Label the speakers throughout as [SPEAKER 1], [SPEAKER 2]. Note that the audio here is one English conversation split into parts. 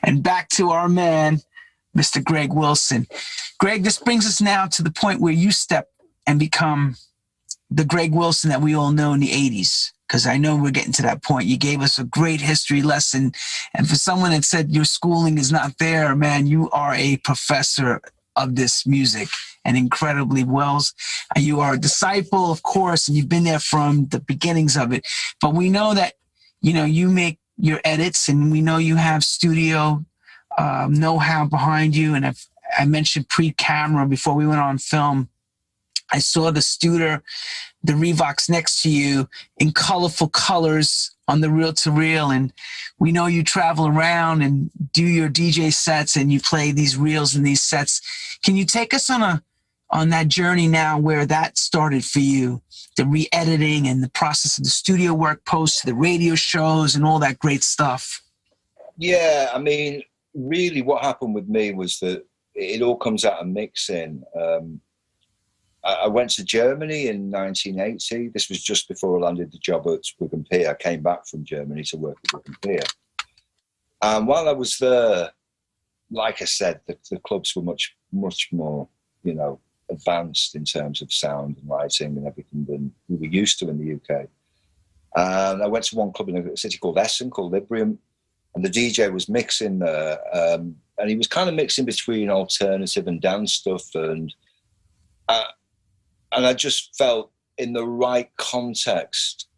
[SPEAKER 1] And back to our man, Mr. Greg Wilson. Greg, this brings us now to the point where you step and become the Greg Wilson that we all know in the 80s. Because I know we're getting to that point. You gave us a great history lesson. And for someone that said your schooling is not there, man, you are a professor of this music and incredibly well. You are a disciple, of course, and you've been there from the beginnings of it. But we know that, you know, you make your edits, and we know you have studio know-how behind you. And I mentioned pre-camera before we went on film. I saw the Studer, the Revox next to you in colorful colors on the reel-to-reel. And we know you travel around and do your DJ sets and you play these reels and these sets. Can you take us on that journey now where that started for you, the re-editing and the process of the studio work post to the radio shows and all that great stuff?
[SPEAKER 2] Yeah, I mean, really what happened with me was that it all comes out of mixing. I went to Germany in 1980. This was just before I landed the job at Wigan Pier. I came back from Germany to work at Wigan Pier. And while I was there, like I said, the clubs were much, much more, you know, advanced in terms of sound and lighting and everything than we were used to in the UK. And I went to one club in a city called Essen, called Librium, and the DJ was mixing there. And he was kind of mixing between alternative and dance stuff. And I just felt in the right context,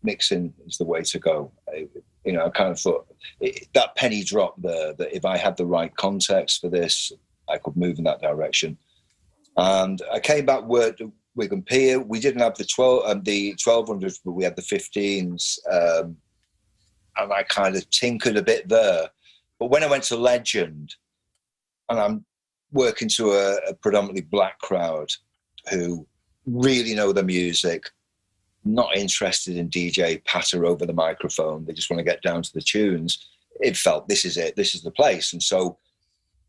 [SPEAKER 2] mixing is the way to go. You know, I kind of thought that penny dropped there, that if I had the right context for this, I could move in that direction. And I came back, worked at Wigan Pier. We didn't have the 1200s, but we had the 15s. And I kind of tinkered a bit there. But when I went to Legend, and I'm working to a predominantly black crowd who really know the music, not interested in DJ patter over the microphone. They just want to get down to the tunes. It felt, this is it, this is the place. And so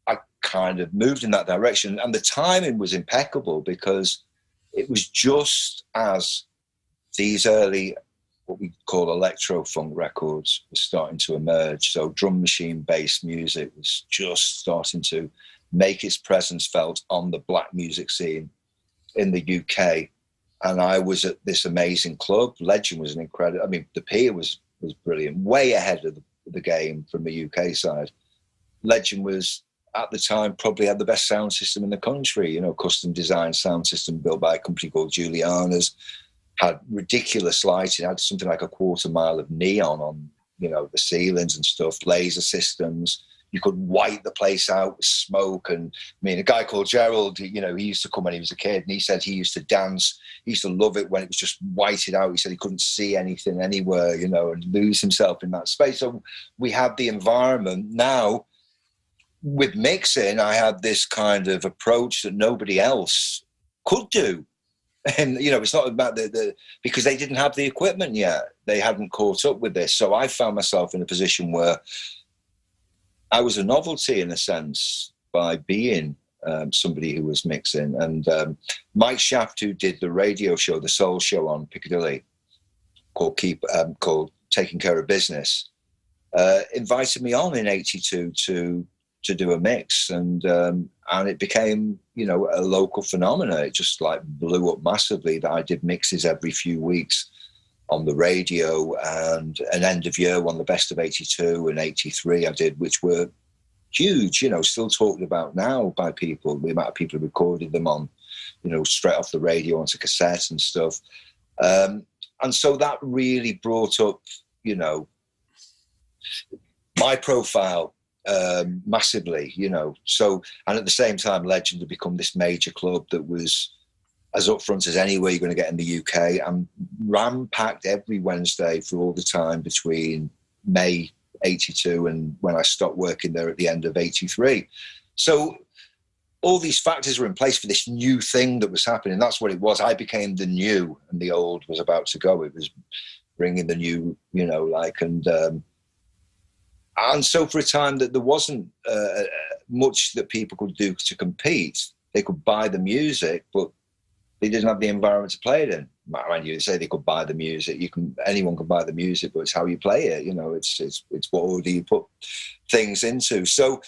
[SPEAKER 2] I kind of moved in that direction. And the timing was impeccable because it was just as these early, what we call electro-funk records were starting to emerge. So drum machine-based music was just starting to make its presence felt on the black music scene in the UK. And I was at this amazing club. Legend was an incredible, I mean, the Pier was brilliant, way ahead of the game from the UK side. Legend was, at the time, probably had the best sound system in the country, you know, custom designed sound system built by a company called Juliana's, had ridiculous lighting, had something like a 1/4 mile of neon on, you know, the ceilings and stuff, laser systems. You could white the place out with smoke. And I mean, a guy called Gerald, you know, he used to come when he was a kid, and he said he used to dance. He used to love it when it was just whited out. He said he couldn't see anything anywhere, you know, and lose himself in that space. So we had the environment. Now, with mixing, I had this kind of approach that nobody else could do. And, you know, it's not about because they didn't have the equipment yet. They hadn't caught up with this. So I found myself in a position where I was a novelty in a sense by being somebody who was mixing. And Mike Shaft, who did the radio show, the Soul Show on Piccadilly, called Taking Care of Business, invited me on in '82 to do a mix, and it became, you know, a local phenomenon. It just like blew up massively that I did mixes every few weeks on the radio, and an end of year one, the best of '82 and '83 I did, which were huge, you know, still talked about now by people, the amount of people who recorded them on, you know, straight off the radio onto cassette and stuff. And so that really brought up, you know, my profile massively, you know. So, and at the same time, Legend had become this major club that was as upfront as anywhere you're going to get in the UK, and ram-packed every Wednesday for all the time between May '82 and when I stopped working there at the end of '83. So all these factors were in place for this new thing that was happening. That's what it was. I became the new, and the old was about to go. It was bringing the new, you know, like, and so for a time that there wasn't much that people could do to compete. They could buy the music, but they didn't have the environment to play it in. Mind you, say they could buy the music. Anyone can buy the music, but it's how you play it. You know, it's what order you put things into. So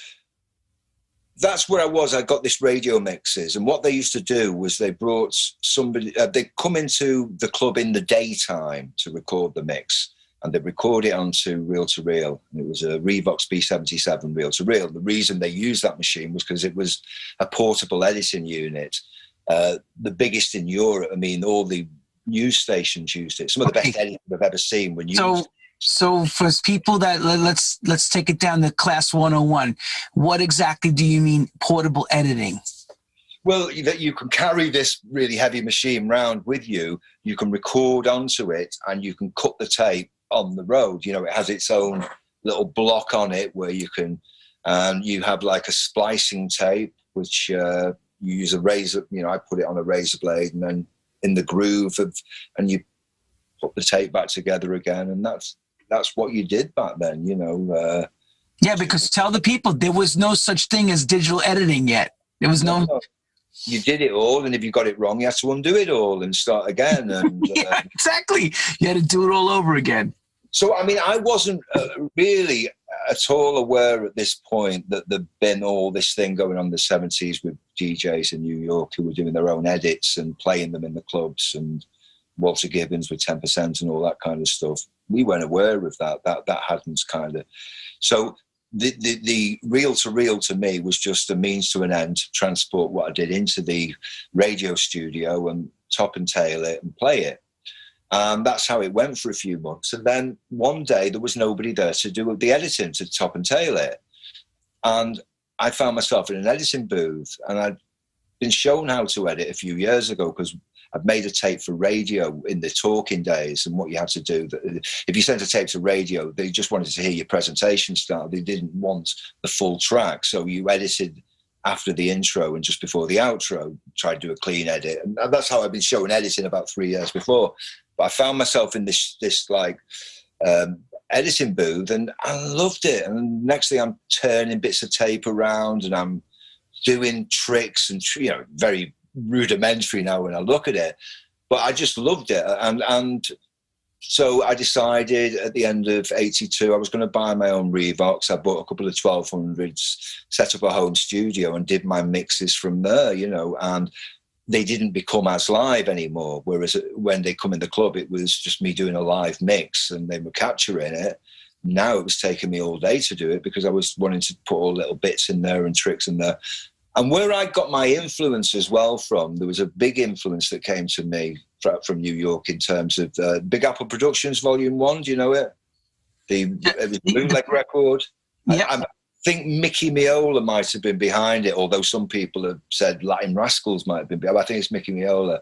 [SPEAKER 2] that's where I was. I got this radio mixes, and what they used to do was they brought somebody. They'd come into the club in the daytime to record the mix, and they'd record it onto reel-to-reel. And it was a Revox B77 reel-to-reel. The reason they used that machine was because it was a portable editing unit, the biggest in Europe. I mean, all the news stations used it. Some of the best editing I've ever seen when used.
[SPEAKER 1] So for people that, let's take it down to class 101. What exactly do you mean portable editing?
[SPEAKER 2] Well, that you can carry this really heavy machine around with you. You can record onto it, and you can cut the tape on the road. You know, it has its own little block on it where you can, you have like a splicing tape, which you use a razor. You know, I put it on a razor blade, and then in the groove and you put the tape back together again, and that's what you did back then, you know.
[SPEAKER 1] Yeah, because tell the people there was no such thing as digital editing yet. There was no.
[SPEAKER 2] You did it all, and if you got it wrong, you had to undo it all and start again. And
[SPEAKER 1] yeah, exactly. You had to do it all over again.
[SPEAKER 2] So, I mean, I wasn't really at all aware at this point that there'd been all this thing going on in the 70s with DJs in New York who were doing their own edits and playing them in the clubs, and Walter Gibbons with 10% and all that kind of stuff. We weren't aware of that. That hadn't kind of. So the reel-to-reel to me was just a means to an end to transport what I did into the radio studio and top and tail it and play it. And that's how it went for a few months. And then one day there was nobody there to do the editing, to top and tail it. And I found myself in an editing booth, and I'd been shown how to edit a few years ago because I'd made a tape for radio in the talking days, and what you had to do, if you sent a tape to radio, they just wanted to hear your presentation style. They didn't want the full track. So you edited after the intro and just before the outro, tried to do a clean edit. And that's how I've been showing editing about 3 years before. But I found myself in this editing booth, and I loved it. And next thing, I'm turning bits of tape around, and I'm doing tricks and, you know, very rudimentary now when I look at it, but I just loved it. And so I decided at the end of 82 I was going to buy my own Revox. I bought a couple of 1200s, set up a home studio, and did my mixes from there, you know. And they didn't become as live anymore, whereas when they come in the club it was just me doing a live mix and they were capturing it. Now it was taking me all day to do it because I was wanting to put all little bits in there and tricks in there. And where I got my influence as well from, there was a big influence that came to me from New York in terms of Big Apple Productions Volume 1. Do you know it? The bootleg record.
[SPEAKER 1] Yeah.
[SPEAKER 2] I think Mickey Miola might have been behind it, although some people have said Latin Rascals might have been behind it. I think it's Mickey Miola.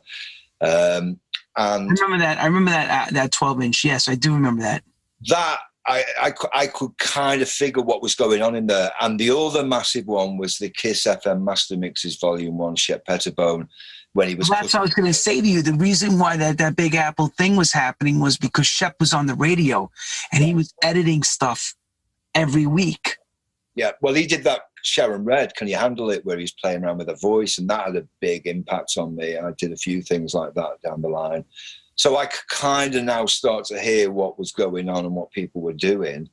[SPEAKER 2] And
[SPEAKER 1] I remember that 12-inch. Yes, I do remember that.
[SPEAKER 2] That I could kind of figure what was going on in there. And the other massive one was the Kiss FM Master Mixes Volume 1, Shep Pettibone, when he was...
[SPEAKER 1] Well, that's what I was going to say to you. The reason why that Big Apple thing was happening was because Shep was on the radio, and he was editing stuff every week.
[SPEAKER 2] Yeah, well, he did that Sharon Red, Can You Handle It, where he's playing around with a voice, and that had a big impact on me. I did a few things like that down the line. So I could kind of now start to hear what was going on and what people were doing.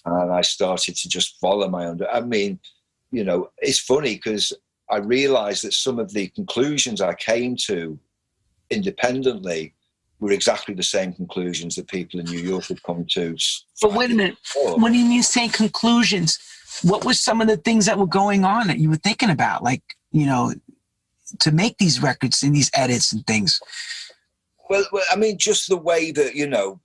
[SPEAKER 2] And I started to just follow my own. I mean, you know, it's funny because I realized that some of the conclusions I came to independently were exactly the same conclusions that people in New York had come to.
[SPEAKER 1] But wait a minute. What do you mean same conclusions? What were some of the things that were going on that you were thinking about? Like, you know, to make these records and these edits and things?
[SPEAKER 2] Well, I mean, just the way that, you know,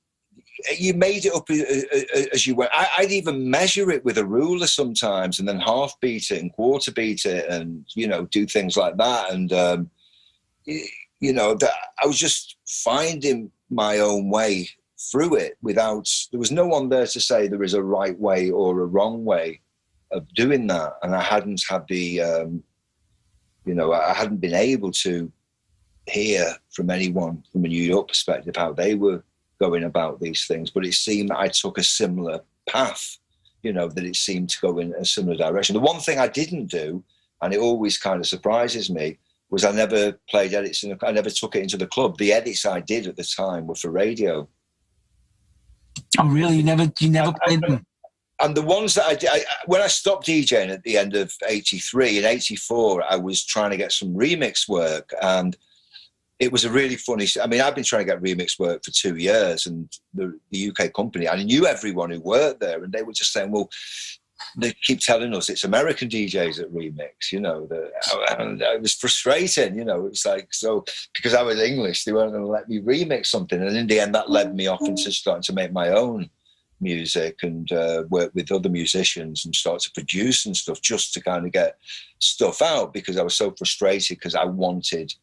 [SPEAKER 2] you made it up as you went. I'd even measure it with a ruler sometimes and then half beat it and quarter beat it and, you know, do things like that. And, you know, I was just finding my own way through it there was no one there to say there is a right way or a wrong way of doing that. And I hadn't had the, you know, I hadn't been able to hear from anyone from a New York perspective how they were going about these things, but it seemed that I took a similar path, you know, that it seemed to go in a similar direction. The one thing I didn't do, and it always kind of surprises me, was I never played edits. I never took it into the club. The edits I did at the time were for radio.
[SPEAKER 1] Oh, really? You never played them?
[SPEAKER 2] And the ones that I did, when I stopped DJing at the end of '83, in '84, I was trying to get some remix work. And it was a really funny, I mean, I've been trying to get remix work for 2 years, and the UK company, I knew everyone who worked there, and they were just saying, well, they keep telling us it's American DJs that remix, you know, and it was frustrating, you know, it's like, so, because I was English, they weren't going to let me remix something. And in the end, that led me off into starting to make my own music and work with other musicians and start to produce and stuff, just to kind of get stuff out, because I was so frustrated because I wanted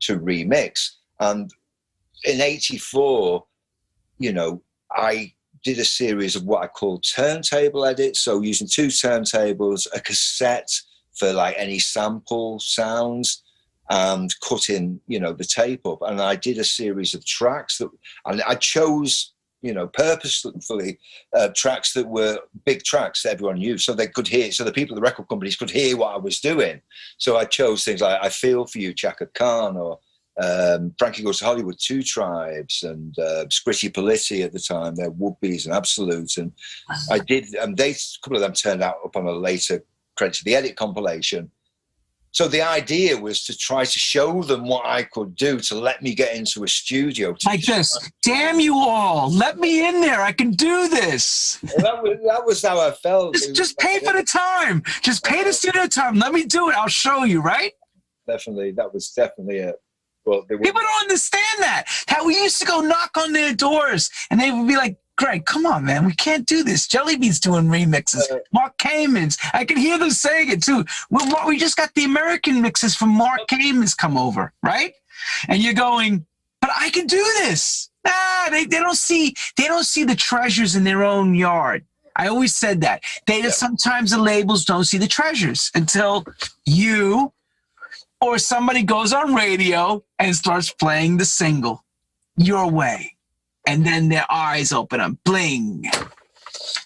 [SPEAKER 2] to remix. And in '84, you know, I did a series of what I call turntable edits. So using 2 turntables, a cassette for like any sample sounds, and cutting, you know, the tape up. And I did a series of tracks that, and I chose, you know, purposefully tracks that were big tracks that everyone knew, so they could hear, so the people at the record companies could hear what I was doing. So I chose things like I Feel For You, Chaka Khan, or Frankie Goes to Hollywood, 2 Tribes, and Scritti Politti at the time, they're Would-Be's and Absolutes. And I did, a couple of them turned out up on a later Credit to the Edit compilation. So the idea was to try to show them what I could do, to let me get into a studio.
[SPEAKER 1] Like this, damn you all, let me in there, I can do this.
[SPEAKER 2] Well, that was how I felt.
[SPEAKER 1] Just pay for the time. Just pay the studio time. Let me do it. I'll show you, right?
[SPEAKER 2] Definitely. That was definitely it. Well,
[SPEAKER 1] people don't understand that. How we used to go knock on their doors and they would be like, Greg, come on, man. We can't do this. Jellybean's doing remixes. Mark Kamen's. I can hear them saying it, too. We just got the American mixes from Mark Kamen's come over, right? And you're going, but I can do this. Nah, they don't see the treasures in their own yard. I always said that. Sometimes the labels don't see the treasures until you or somebody goes on radio and starts playing the single your way. And then their eyes open up, bling.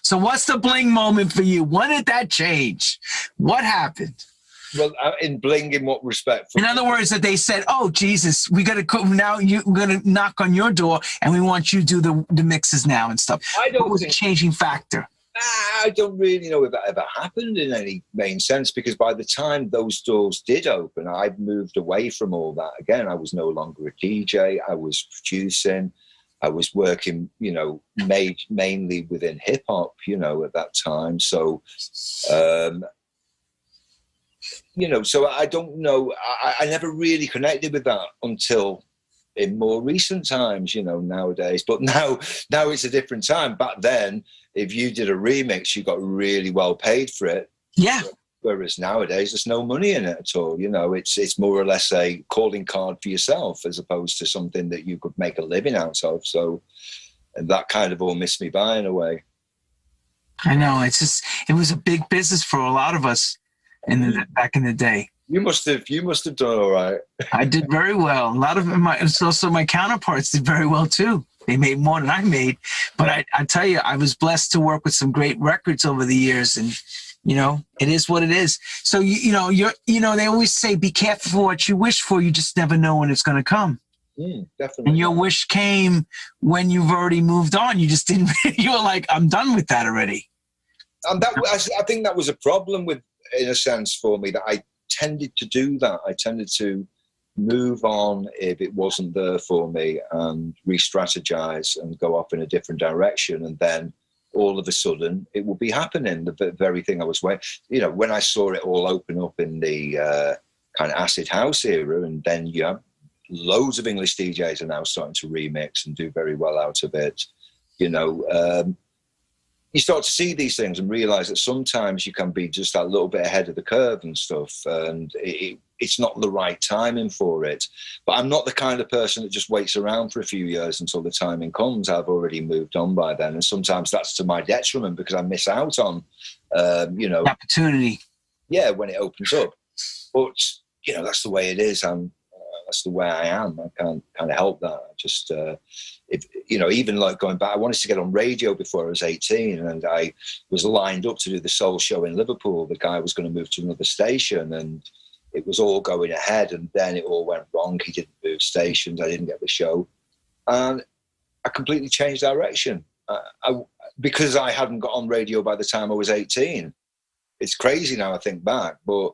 [SPEAKER 1] So what's the bling moment for you? When did that change? What happened?
[SPEAKER 2] Well, in bling, in what respect?
[SPEAKER 1] In other words, that they said, oh, Jesus, we're going to knock on your door and we want you to do the mixes now and stuff. What was the changing factor?
[SPEAKER 2] I don't really know if that ever happened in any main sense, because by the time those doors did open, I'd moved away from all that. Again, I was no longer a DJ. I was producing. I was working, you know, mainly within hip hop, you know, at that time. So, you know, so I don't know. I never really connected with that until in more recent times, you know, nowadays. But now it's a different time. Back then, if you did a remix, you got really well paid for it.
[SPEAKER 1] Yeah.
[SPEAKER 2] Whereas nowadays, there's no money in it at all. You know, it's more or less a calling card for yourself, as opposed to something that you could make a living out of. So, and that kind of all missed me by in a way.
[SPEAKER 1] I know. It was a big business for a lot of us back in the day.
[SPEAKER 2] You must have done all right.
[SPEAKER 1] I did very well. A lot of my counterparts did very well too. They made more than I made. But I tell you, I was blessed to work with some great records over the years, and you know, it is what it is. So you know, they always say, be careful for what you wish for. You just never know when it's going to come.
[SPEAKER 2] Definitely.
[SPEAKER 1] And your wish came when you've already moved on. You just didn't. You were like, I'm done with that already. And
[SPEAKER 2] I think that was a problem with, in a sense, for me, that I tended to do that. I tended to move on if it wasn't there for me and re-strategize and go off in a different direction. And then all of a sudden it will be happening, the very thing I was waiting. You know, when I saw it all open up in the kind of acid house era, and then loads of English DJs are now starting to remix and do very well out of it. You know, you start to see these things and realize that sometimes you can be just that little bit ahead of the curve and stuff, and it's not the right timing for it. But I'm not the kind of person that just waits around for a few years until the timing comes. I've already moved on by then, and sometimes that's to my detriment because I miss out on, you know,
[SPEAKER 1] opportunity.
[SPEAKER 2] Yeah, when it opens up. But you know, that's the way it is. That's the way I am. I can't kind of help that. I just, you know, even like going back, I wanted to get on radio before I was 18, and I was lined up to do the Soul show in Liverpool. The guy was going to move to another station, and it was all going ahead, and then it all went wrong. He didn't move stations. I didn't get the show. And I completely changed direction because I hadn't got on radio by the time I was 18. It's crazy now I think back, but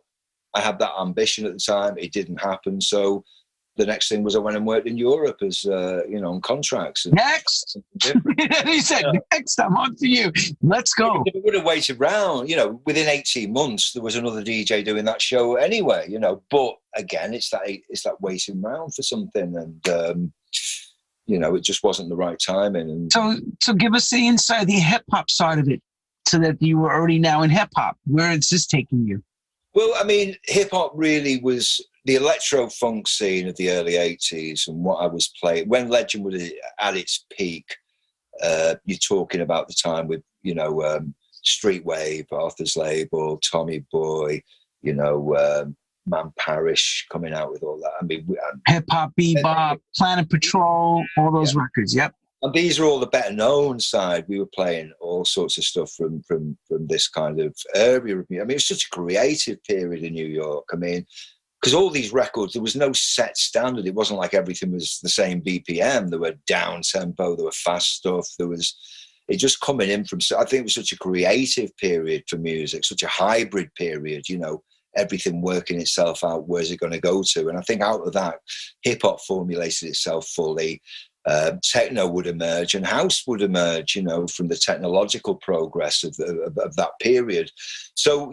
[SPEAKER 2] I had that ambition at the time. It didn't happen. So the next thing was I went and worked in Europe as, on contracts.
[SPEAKER 1] Next. He said, next, I'm on to you. Let's go.
[SPEAKER 2] If we would have waited around, within 18 months, there was another DJ doing that show anyway, But again, it's that waiting around for something. And, it just wasn't the right timing. And
[SPEAKER 1] so give us the inside, the hip hop side of it, so that you were already now in hip hop. Where is this taking you?
[SPEAKER 2] Well, I mean, hip hop really was the electro-funk scene of the early 80s, and what I was playing when Legend was at its peak. You're talking about the time with, Street Wave, Arthur's Label, Tommy Boy, Man Parish coming out with all that. I mean,
[SPEAKER 1] hip hop, bebop, Planet Patrol, all those records. Yep.
[SPEAKER 2] And these are all the better known side. We were playing all sorts of stuff from this kind of area of music. I mean, it was such a creative period in New York. I mean, because all these records, there was no set standard. It wasn't like everything was the same BPM. There were down tempo, there were fast stuff. It just coming in from, I think it was such a creative period for music, such a hybrid period, everything working itself out. Where's it going to go to? And I think out of that, hip hop formulated itself fully. Techno would emerge and house would emerge, from the technological progress of that period. So,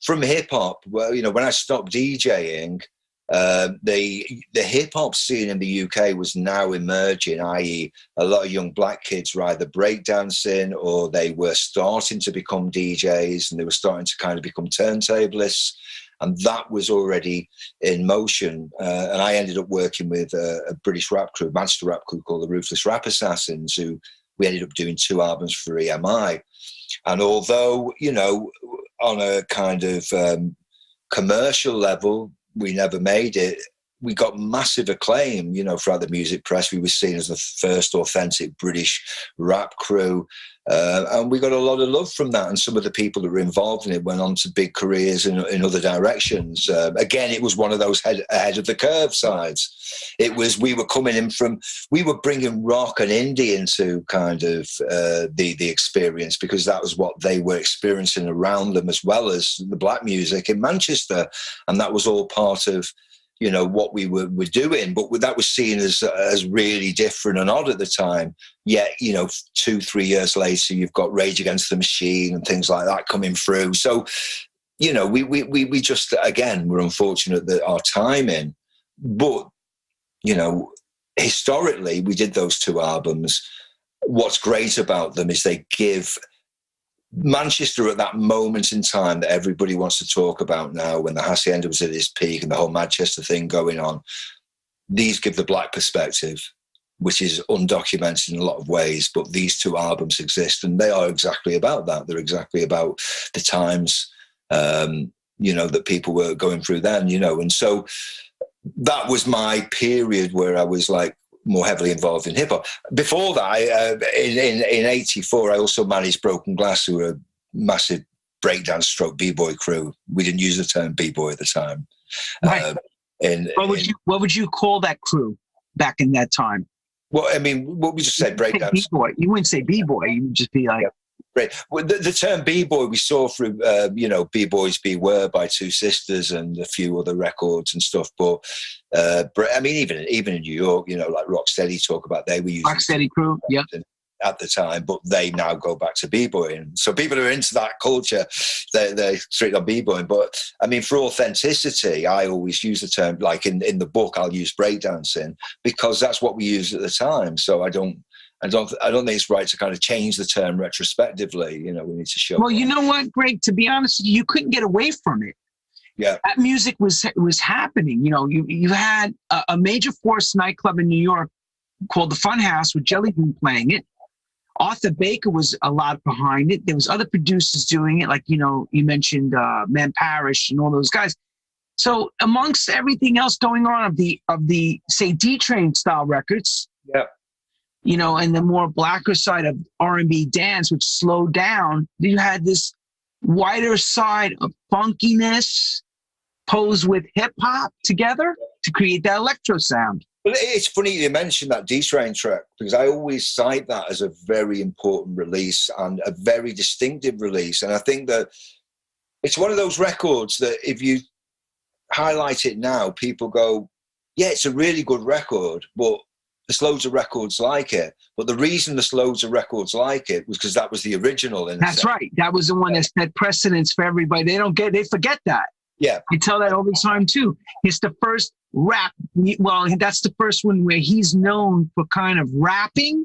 [SPEAKER 2] from hip hop, well, when I stopped DJing, the hip hop scene in the UK was now emerging, i.e. a lot of young black kids were either breakdancing or they were starting to become DJs, and they were starting to kind of become turntablists. And that was already in motion. And I ended up working with a British rap crew, Manchester rap crew called the Ruthless Rap Assassins, who we ended up doing 2 albums for EMI. And although, on a kind of commercial level, we never made it, we got massive acclaim, throughout the music press. We were seen as the first authentic British rap crew. And we got a lot of love from that. And some of the people that were involved in it went on to big careers in other directions. Again, it was one of those ahead of the curve sides. We were bringing rock and indie into kind of the experience, because that was what they were experiencing around them, as well as the black music in Manchester. And that was all part of what we were doing, but that was seen as really different and odd at the time. Yet, 2-3 years later, you've got Rage Against the Machine and things like that coming through. So, we just, again, we're unfortunate that our timing, but, historically, we did those 2 albums. What's great about them is they give Manchester at that moment in time that everybody wants to talk about now, when the Hacienda was at its peak and the whole Manchester thing going on. These give the black perspective, which is undocumented in a lot of ways, but these 2 albums exist, and they are exactly about that. They're exactly about the times, that people were going through then, and so that was my period where I was like more heavily involved in hip hop. Before that, in '84, I also managed Broken Glass, who were a massive breakdance stroke b-boy crew. We didn't use the term b-boy at the time.
[SPEAKER 1] Right. What would you call that crew back in that time?
[SPEAKER 2] Well, I mean, what we just said, breakdance.
[SPEAKER 1] B-boy. You wouldn't say b-boy. You would just be like.
[SPEAKER 2] Yeah. Right. Well, the term b-boy we saw through, B-Boys Beware by Two Sisters and a few other records and stuff. But I mean, even in New York, like Rocksteady talk about, they were using
[SPEAKER 1] Rocksteady crew, yeah,
[SPEAKER 2] at the time, but they now go back to b-boy. And so people who are into that culture, they're straight on b-boy. But I mean, for authenticity, I always use the term, like in the book, I'll use breakdancing because that's what we used at the time. So I don't think it's right to kind of change the term retrospectively. We need to show.
[SPEAKER 1] Well, you know what, Greg? To be honest, you couldn't get away from it.
[SPEAKER 2] Yeah,
[SPEAKER 1] that music was happening. You had a major force nightclub in New York called the Fun House with Jelly Bean playing it. Arthur Baker was a lot behind it. There was other producers doing it, like you mentioned Man Parish and all those guys. So amongst everything else going on of the say D-Train style records.
[SPEAKER 2] Yeah.
[SPEAKER 1] And the more blacker side of R&B dance, which slowed down, you had this wider side of funkiness pose with hip hop together to create that electro sound.
[SPEAKER 2] Well, it's funny you mentioned that D-Train track, because I always cite that as a very important release and a very distinctive release. And I think that it's one of those records that if you highlight it now, people go, yeah, it's a really good record, but there's loads of records like it. But the reason there's loads of records like it was because that was the original.
[SPEAKER 1] That's right. That was the one that set precedence for everybody. They forget that.
[SPEAKER 2] Yeah.
[SPEAKER 1] I tell that all the time too. It's the first rap. Well, that's the first one where he's known for kind of rapping,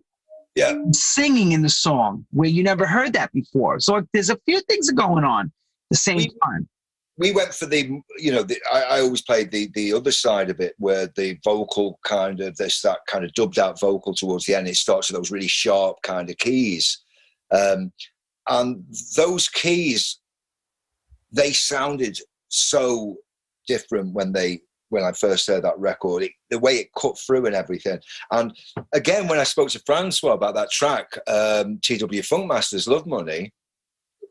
[SPEAKER 1] singing in the song, where you never heard that before. So there's a few things going on at the same time.
[SPEAKER 2] We went for I always played the other side of it, where the vocal kind of, there's that kind of dubbed out vocal towards the end. It starts with those really sharp kind of keys. And those keys, they sounded so different when I first heard that record, the way it cut through and everything. And again, when I spoke to Francois about that track, TW Funkmaster's Love Money,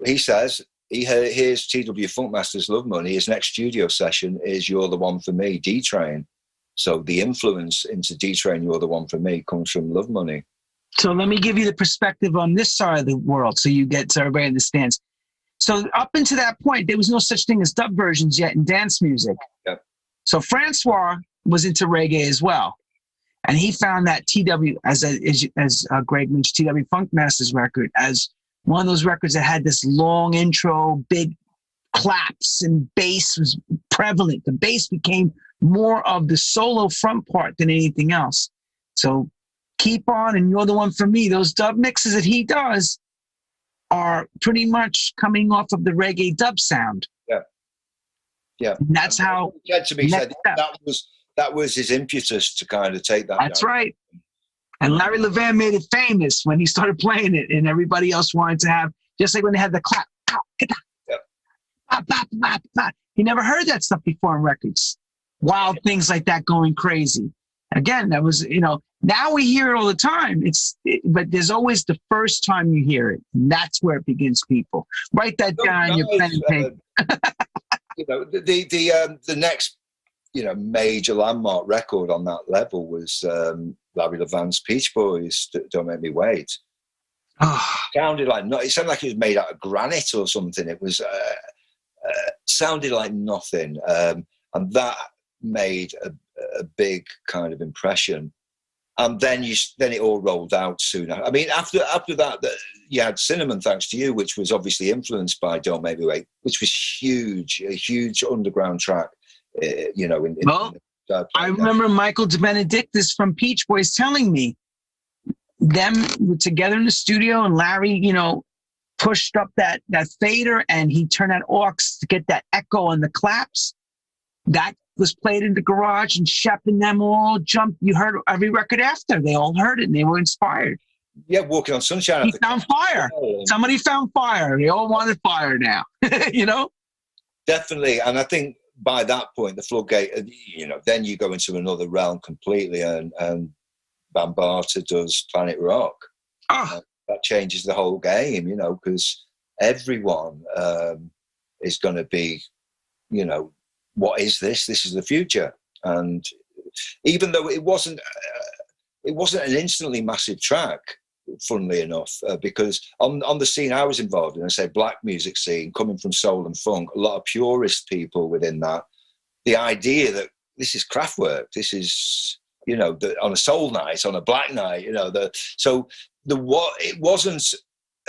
[SPEAKER 2] he says he hears TW Funkmaster's Love Money, his next studio session is You're the One for Me, D-Train. So the influence into D-Train, You're the One for Me, comes from Love Money.
[SPEAKER 1] So let me give you the perspective on this side of the world so everybody understands. So up until that point, there was no such thing as dub versions yet in dance music.
[SPEAKER 2] Yep.
[SPEAKER 1] So Francois was into reggae as well. And he found that TW, as Greg mentioned, TW Funkmaster's record, as one of those records that had this long intro, big claps, and bass was prevalent. The bass became more of the solo front part than anything else. So Keep On and You're the One for Me, those dub mixes that he does are pretty much coming off of the reggae dub sound.
[SPEAKER 2] Yeah.
[SPEAKER 1] And that's how
[SPEAKER 2] he said to me, that was his impetus to kind of take that.
[SPEAKER 1] That's right. And Larry Levan made it famous when he started playing it, and everybody else wanted to have, just like when they had the clap. You never heard that stuff before in records. Wild things like that going crazy. Again, that was, now we hear it all the time. But there's always the first time you hear it. And that's where it begins, people. Write that down on your pen and paper.
[SPEAKER 2] The next, major landmark record on that level was Larry Levan's Peach Boys, Don't Make Me Wait. It sounded like it was made out of granite or something. It was sounded like nothing, and that made a big kind of impression. And then it all rolled out soon. I mean, after that, you had Cinnamon, Thanks to You, which was obviously influenced by Don't Make Me Wait, which was a huge underground track.
[SPEAKER 1] I remember Michael DeBenedictis from Peach Boys telling me them were together in the studio, and Larry, pushed up that fader, and he turned that aux to get that echo on the claps. That was played in the garage, and Shep and them all jumped. You heard every record after. They all heard it, and they were inspired.
[SPEAKER 2] Yeah, Walking on Sunshine.
[SPEAKER 1] He found fire. Somebody found fire. They all wanted fire now,
[SPEAKER 2] Definitely. And I think by that point, the floodgate, then you go into another realm completely, and Bambaataa does Planet Rock. That changes the whole game, because everyone is going to be, what is this? This is the future. And even though it wasn't an instantly massive track, funnily enough, because on the scene I was involved in, I say black music scene, coming from soul and funk, a lot of purist people within that, the idea that this is Kraftwerk, this is, on a soul night, on a black night, it wasn't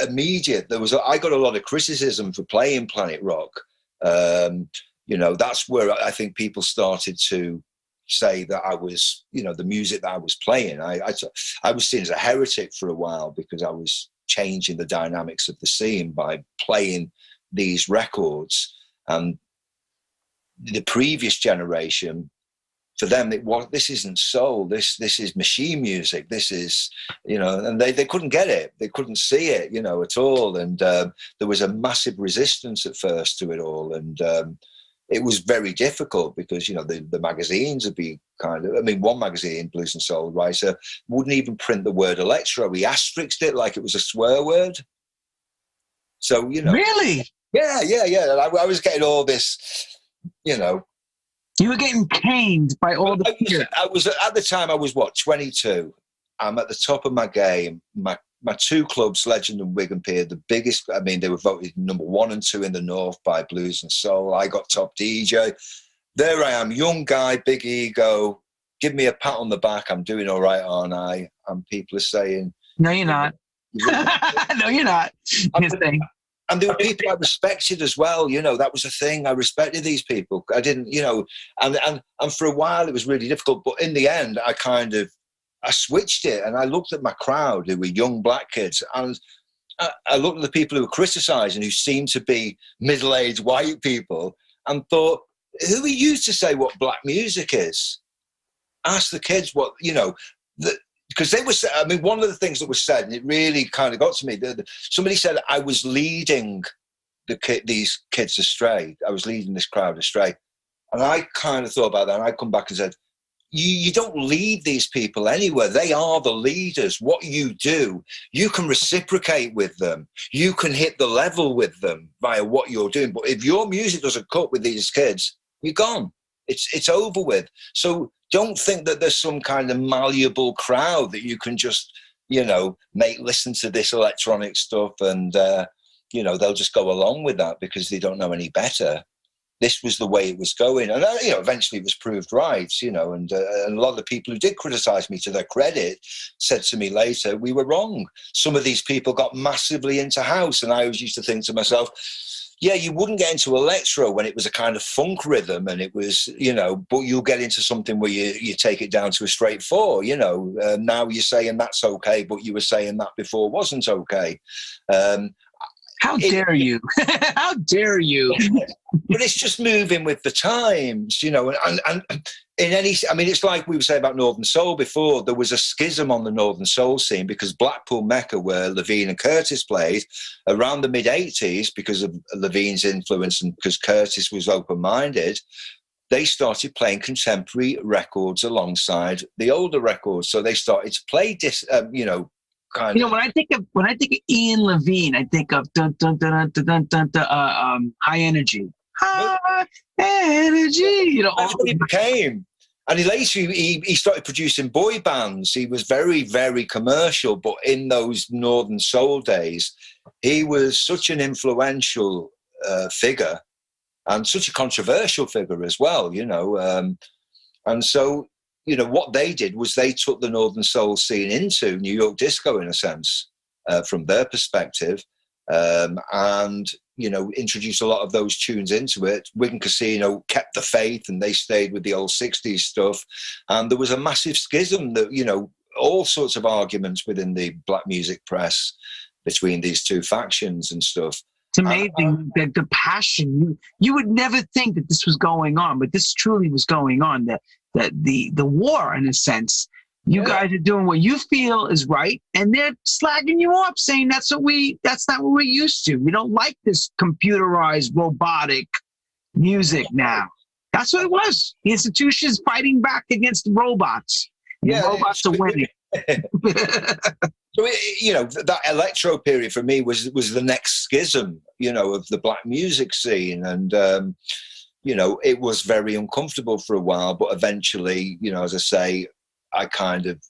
[SPEAKER 2] immediate. I got a lot of criticism for playing Planet Rock. That's where I think people started to say that I was, the music that I was playing. I was seen as a heretic for a while because I was changing the dynamics of the scene by playing these records. And the previous generation, for them, this isn't soul. This is machine music. This is, and they couldn't get it. They couldn't see it, at all. And there was a massive resistance at first to it all. And it was very difficult because, the magazines would be one magazine, Blues and Soul writer, wouldn't even print the word electro. He asterisked it like it was a swear word. So,
[SPEAKER 1] Really?
[SPEAKER 2] Yeah. I was getting all this you know.
[SPEAKER 1] You were getting caned by all the peers.
[SPEAKER 2] I was at the time. I was what, 22. I'm at the top of my game. My two clubs, Legend and Wigan Pier, the biggest. I mean, they were voted number 1 and 2 in the North by Blues and Soul. I got top DJ. There I am, young guy, big ego. Give me a pat on the back. I'm doing all right, aren't I? And people are saying,
[SPEAKER 1] "No, you're not. No, you're not."
[SPEAKER 2] And there were people I respected as well. You know, that was the thing. I respected these people. I didn't, you know, and for a while it was really difficult. But in the end, I switched it, and I looked at my crowd who were young black kids, and I looked at the people who were criticising, who seemed to be middle-aged white people, and thought, who are you to say what black music is? Ask the kids what, you know, because they were, I mean, one of the things that was said, and it really kind of got to me, somebody said I was leading these kids astray. I was leading this crowd astray. And I kind of thought about that, and I come back and said, you don't lead these people anywhere. They are the leaders. What you do, you can reciprocate with them. You can hit the level with them via what you're doing. But if your music doesn't cut with these kids, you're gone. It's over with. So don't think that there's some kind of malleable crowd that you can just, you know, make listen to this electronic stuff and, you know, they'll just go along with that because they don't know any better. This was the way it was going. And, you know, eventually it was proved right, you know, and a lot of the people who did criticize me, to their credit, said to me later, we were wrong. Some of these people got massively into house. And I always used to think to myself, yeah, you wouldn't get into electro when it was a kind of funk rhythm and it was, you know, but you'll get into something where you take it down to a straight 4, you know. Now you're saying that's okay, but you were saying that before wasn't okay.
[SPEAKER 1] How dare you? How dare you?
[SPEAKER 2] But it's just moving with the times, you know, and in any, I mean, it's like we were saying about Northern Soul before. There was a schism on the Northern Soul scene because Blackpool Mecca, where Levan and Curtis played, around the mid-'80s, because of Levan's influence and because Curtis was open-minded, they started playing contemporary records alongside the older records. So they started to play, you know, kind of.
[SPEAKER 1] When I think of Ian Levine, I think of dun dun dun dun dun dun, dun High Energy. High Energy. You know,
[SPEAKER 2] that's what he became. And he started producing boy bands. He was very, very commercial, but in those Northern Soul days, he was such an influential figure and such a controversial figure as well, you know. And so, you know, what they did was they took the Northern Soul scene into New York disco, in a sense, from their perspective, and, you know, introduced a lot of those tunes into it. Wigan Casino kept the faith and they stayed with the old 60s stuff. And there was a massive schism that, you know, all sorts of arguments within the black music press between these two factions and stuff.
[SPEAKER 1] It's amazing the passion. You would never think that this was going on, but this truly was going on. The war, in a sense. You guys are doing what you feel is right, and they're slagging you off, saying that's not what we're used to. We don't like this computerized, robotic music now. That's what it was. The institution's fighting back against the robots. The robots are winning.
[SPEAKER 2] So, you know, that electro period for me was the next schism, you know, of the black music scene. And, you know, it was very uncomfortable for a while, but eventually, you know, as I say, I kind of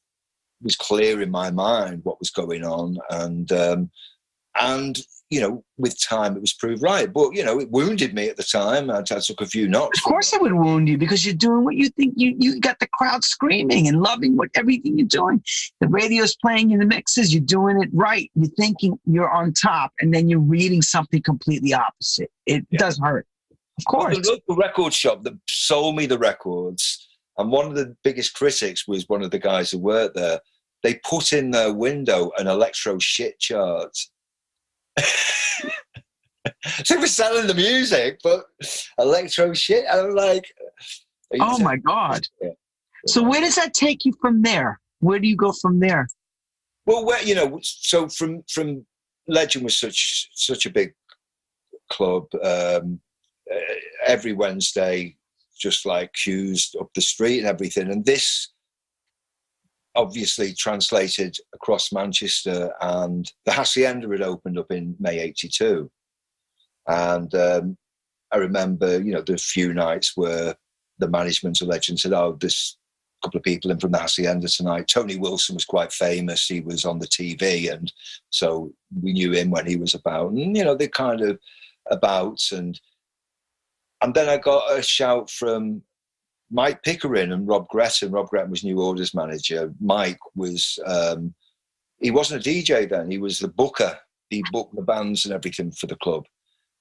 [SPEAKER 2] was clear in my mind what was going on. And you know, with time, it was proved right. But, you know, it wounded me at the time. I took a few knocks.
[SPEAKER 1] Of course it would wound you because you're doing what you think. You got the crowd screaming and loving everything you're doing. The radio's playing in the mixes. You're doing it right. You're thinking you're on top, and then you're reading something completely opposite. It does hurt. Of course.
[SPEAKER 2] The local record shop that sold me the records, and one of the biggest critics was one of the guys who worked there. They put in their window an electro shit chart. So we're selling the music, but electro shit. I'm like,
[SPEAKER 1] oh my God. Yeah. So where does that take you from there? Where do you go from there?
[SPEAKER 2] Well, you know, so from Legend was such a big club. Every Wednesday, just like queues up the street and everything. And this obviously translated across Manchester, and the Hacienda had opened up in May '82. And I remember, you know, the few nights where the management of Legend said, oh, there's a couple of people in from the Hacienda tonight. Tony Wilson was quite famous. He was on the TV. And so we knew him when he was about. And, you know, they kind of about. And then I got a shout from Mike Pickering and Rob Gretton. Rob Gretton was New Order's manager. Mike was, he wasn't a DJ then. He was the booker. He booked the bands and everything for the club.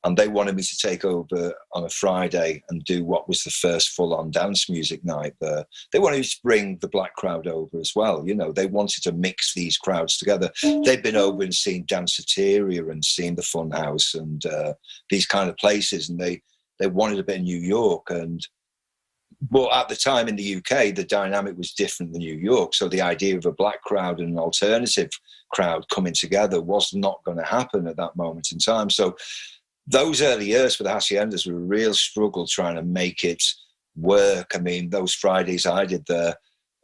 [SPEAKER 2] And they wanted me to take over on a Friday and do what was the first full-on dance music night there. They wanted to bring the black crowd over as well. You know, they wanted to mix these crowds together. They'd been over and seen Danceteria and seen the Funhouse and these kind of places. And they wanted a bit of New York. But at the time in the UK, the dynamic was different than New York. So the idea of a black crowd and an alternative crowd coming together was not going to happen at that moment in time. So those early years for the Haciendas were a real struggle trying to make it work. I mean, those Fridays I did there,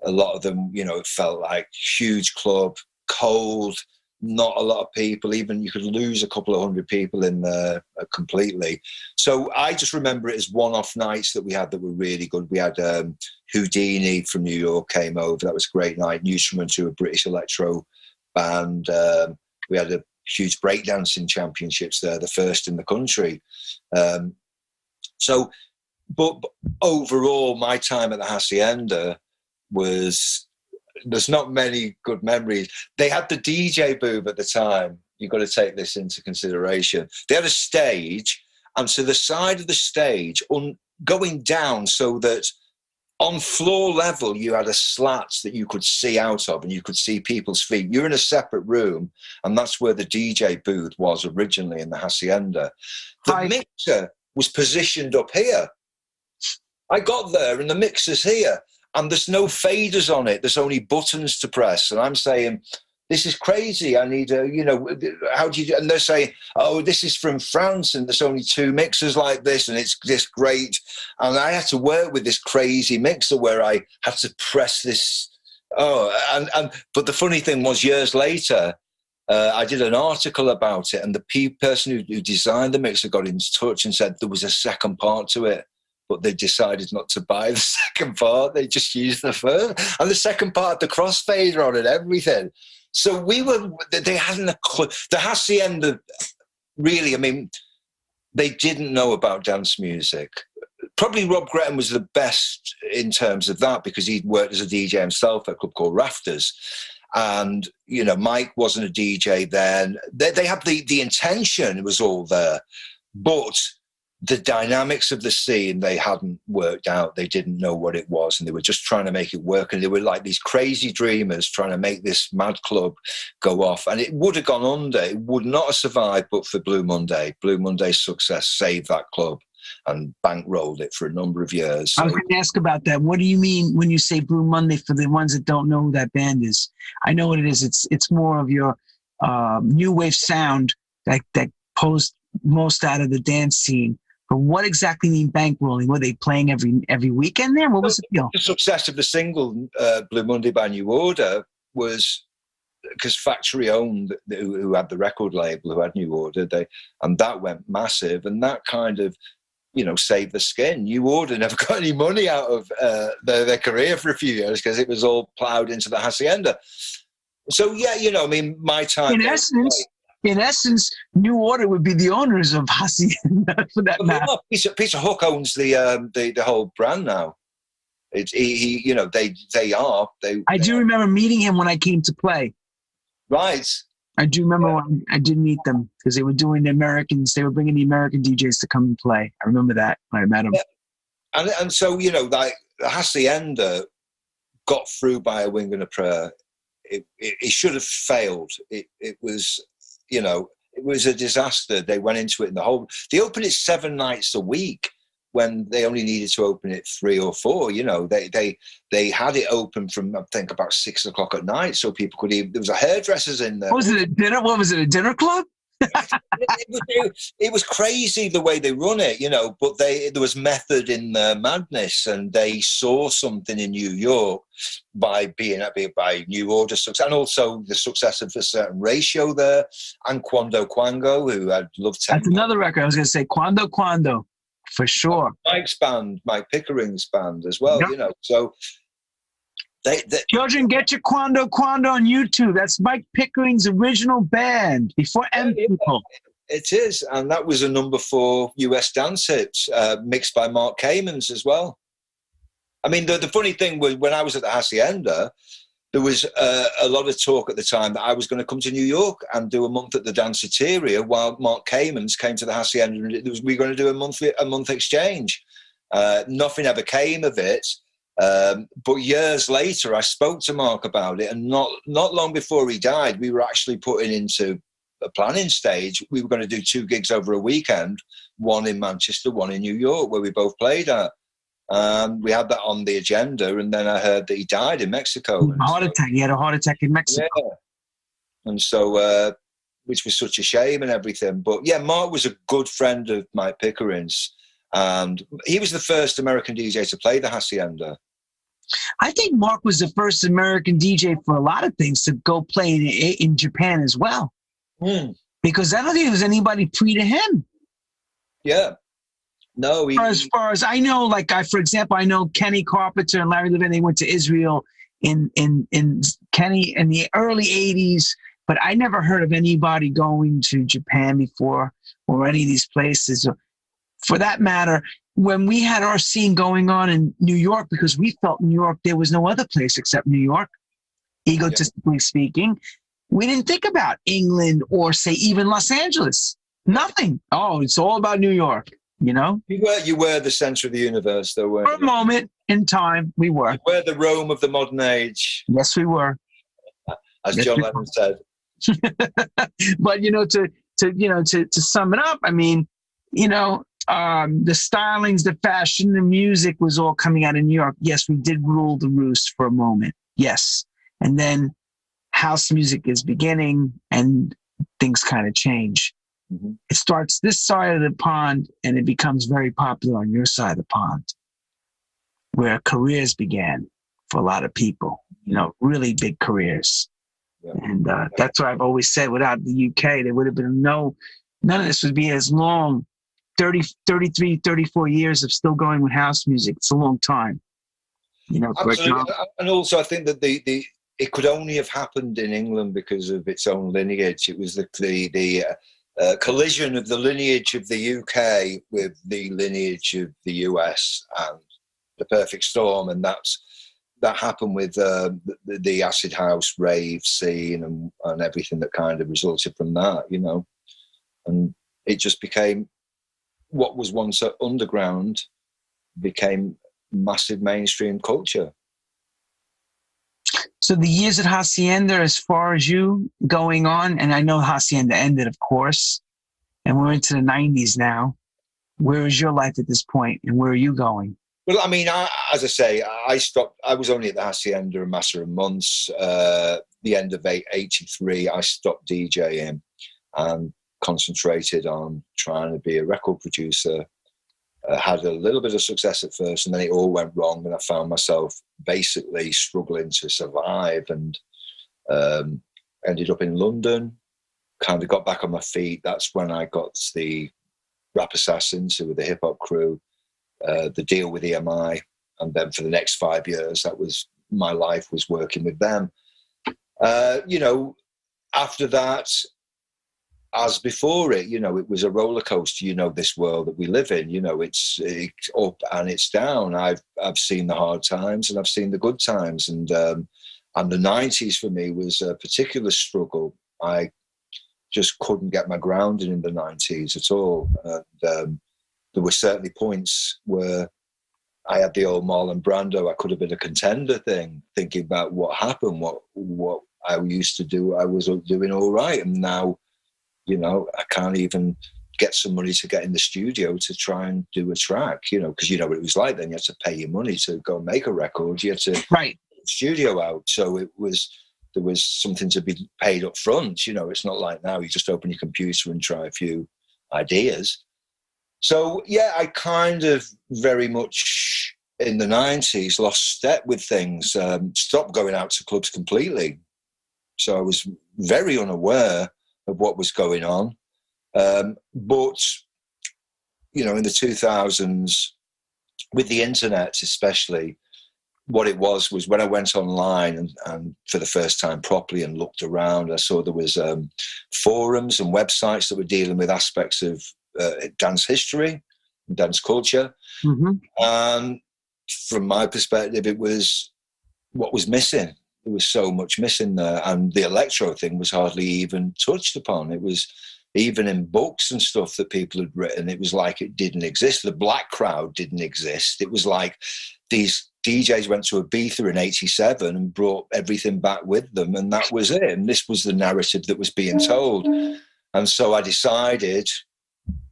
[SPEAKER 2] a lot of them, you know, it felt like huge club, cold, not a lot of people. Even you could lose a couple of hundred people in there completely. So I just remember it as one-off nights that we had that were really good. We had Houdini from New York came over. That was a great night. Newsman, who a British electro band. We had a huge breakdancing championships there, the first in the country. But overall, my time at the Hacienda was, there's not many good memories. They had the DJ booth at the time. You've got to take this into consideration. They had a stage, and to the side of the stage, going down so that on floor level, you had a slat that you could see out of and you could see people's feet. You're in a separate room, and that's where the DJ booth was originally in the Hacienda. The mixer was positioned up here. I got there and the mixer's here, and there's no faders on it. There's only buttons to press. And I'm saying, this is crazy. I need a, you know, how do you do? And they're saying, oh, this is from France and there's only 2 mixers like this and it's just great. And I had to work with this crazy mixer where I had to press this. But the funny thing was, years later, I did an article about it, and the person who designed the mixer got in touch and said there was a second part to it, but they decided not to buy the second part. They just used the first. And the second part, the crossfader on it, everything. So they hadn't a clue. The Hacienda, really, I mean, they didn't know about dance music. Probably Rob Gretton was the best in terms of that because he'd worked as a DJ himself at a club called Rafters. And, you know, Mike wasn't a DJ then. They had the intention, it was all there. But the dynamics of the scene, they hadn't worked out. They didn't know what it was, and they were just trying to make it work. And they were like these crazy dreamers trying to make this mad club go off. And it would have gone under. It would not have survived but for Blue Monday. Blue Monday's success saved that club and bankrolled it for a number of years. So,
[SPEAKER 1] I was going to ask about that. What do you mean when you say Blue Monday for the ones that don't know who that band is? I know what it is. It's more of your new wave sound that posed most out of the dance scene. But what exactly mean bankrolling? Were they playing every weekend there? What was the deal?
[SPEAKER 2] The success of the single Blue Monday by New Order was because Factory owned, who had the record label, who had New Order, and that went massive, and that kind of, you know, saved the skin. New Order never got any money out of their career for a few years because it was all ploughed into the Hacienda. So yeah, you know, I mean, my time.
[SPEAKER 1] In essence, New Order would be the owners of Hacienda for that matter.
[SPEAKER 2] Peter Hook owns the whole brand now. He you know, they are.
[SPEAKER 1] I do remember meeting him when I came to play.
[SPEAKER 2] Right.
[SPEAKER 1] I do remember when I did meet them because they were doing the Americans. They were bringing the American DJs to come and play. I remember that when I met them.
[SPEAKER 2] Yeah. And so, you know, like the Hacienda got through by a wing and a prayer. It should have failed. It was. You know, it was a disaster. They went into it they opened it 7 nights a week when they only needed to open it 3 or 4. You know, they had it open from, I think, about 6 o'clock at night so people could even, there was a hairdressers in there.
[SPEAKER 1] Was it a dinner? What was it, a dinner club?
[SPEAKER 2] It was crazy the way they run it, you know, but there was method in their madness, and they saw something in New York by New Order success, and also the success of a certain ratio there, and Quando Quango, who I'd love to.
[SPEAKER 1] That's another record. I was going to say Quando Quando. For sure.
[SPEAKER 2] Mike's band, Mike Pickering's band as well,
[SPEAKER 1] Yep.
[SPEAKER 2] you know. So they
[SPEAKER 1] Children, get your Quando Quando on YouTube. That's Mike Pickering's original band before M People.
[SPEAKER 2] It is, and that was a #4 US dance hit, mixed by Mark Kamens as well. I mean, the funny thing was, when I was at the Hacienda, there was a lot of talk at the time that I was going to come to New York and do a month at the Danceteria while Mark Kamens came to the Hacienda, and we were going to do a month exchange. Nothing ever came of it. But years later, I spoke to Mark about it, and not long before he died, we were actually putting into a planning stage. We were going to do 2 gigs over a weekend, one in Manchester, one in New York, where we both played at. We had that on the agenda, and then I heard that he died in Mexico.
[SPEAKER 1] He had a heart attack in Mexico.
[SPEAKER 2] Yeah. And so, which was such a shame and everything. But yeah, Mark was a good friend of Mike Pickering's, and he was the first American DJ to play the Hacienda.
[SPEAKER 1] I think Mark was the first American DJ for a lot of things to go play in Japan as well. Because I don't think there was anybody pre to him.
[SPEAKER 2] Yeah. No.
[SPEAKER 1] As far as I know, for example, I know Kenny Carpenter and Larry Levan, they went to Israel in Kenny in the early 80s, but I never heard of anybody going to Japan before or any of these places. For that matter, when we had our scene going on in New York, because we felt New York, there was no other place except New York, egotistically speaking, we didn't think about England or, say, even Los Angeles. Nothing. Oh, it's all about New York, you know?
[SPEAKER 2] You were the center of the universe, though, weren't you?
[SPEAKER 1] For a moment in time, we were.
[SPEAKER 2] You were the Rome of the modern age.
[SPEAKER 1] Yes, we were.
[SPEAKER 2] As John Lennon said.
[SPEAKER 1] But, to sum it up, I mean, the stylings, the fashion, the music was all coming out of New York. Yes, we did rule the roost for a moment. Yes. And then house music is beginning and things kind of change. Mm-hmm. It starts this side of the pond and it becomes very popular on your side of the pond, where careers began for a lot of people, really big careers. Yeah. And that's what I've always said. Without the UK, there would have been none of this would be as long. 33, 34 years of still going with house music. It's a long time.
[SPEAKER 2] Absolutely. And also I think that it could only have happened in England because of its own lineage. It was the collision of the lineage of the UK with the lineage of the US, and the perfect storm. And that happened with the acid house rave scene and everything that kind of resulted from that, and it just became what was once underground became massive mainstream culture.
[SPEAKER 1] So the years at Hacienda, as far as you going on, and I know Hacienda ended, of course, and we're into the 90s now. Where is your life at this point, and where are you going?
[SPEAKER 2] Well, I mean, as I say, I stopped. I was only at the Hacienda a matter of months. The end of '83, I stopped DJing and concentrated on trying to be a record producer. Had a little bit of success at first, and then it all went wrong, and I found myself basically struggling to survive, and ended up in London, kind of got back on my feet. That's when I got the Rap Assassins, who were the hip-hop crew, the deal with EMI, and then for the next 5 years, that was my life, was working with them. After that, as before it, it was a roller coaster. This world that we live in, it's up and it's down. I've seen the hard times and I've seen the good times, and the 90s for me was a particular struggle. I just couldn't get my grounding in the 90s at all. And there were certainly points where I had the old Marlon Brando, I could have been a contender thing, thinking about what happened, what I used to do. I was doing all right, and now, I can't even get some money to get in the studio to try and do a track, because what it was like then. You had to pay your money to go and make a record. You had to
[SPEAKER 1] right.
[SPEAKER 2] Get the studio out. So there was something to be paid up front. It's not like now you just open your computer and try a few ideas. So, yeah, I kind of very much in the 90s lost step with things, stopped going out to clubs completely. So I was very unaware of what was going on. But, you know, in the 2000s, with the internet especially, what it was when I went online and for the first time properly and looked around, I saw there was forums and websites that were dealing with aspects of dance history, dance culture.
[SPEAKER 1] Mm-hmm.
[SPEAKER 2] And from my perspective, it was what was missing. There was so much missing there. And the electro thing was hardly even touched upon. It was even in books and stuff that people had written, it was like it didn't exist. The black crowd didn't exist. It was like these DJs went to Ibiza in '87 and brought everything back with them, and that was it. And this was the narrative that was being told. And so I decided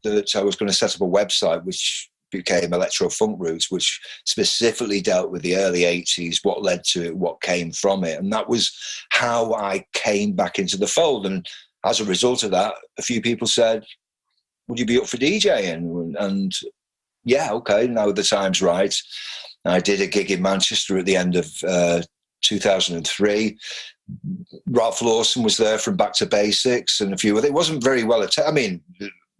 [SPEAKER 2] that I was going to set up a website which became Electro-Funk Roots, which specifically dealt with the early 80s, what led to it, what came from it. And that was how I came back into the fold. And as a result of that, a few people said, would you be up for DJing? And yeah, okay, now the time's right. I did a gig in Manchester at the end of 2003. Ralph Lawson was there from Back to Basics and a few other. It wasn't very well attended. I mean,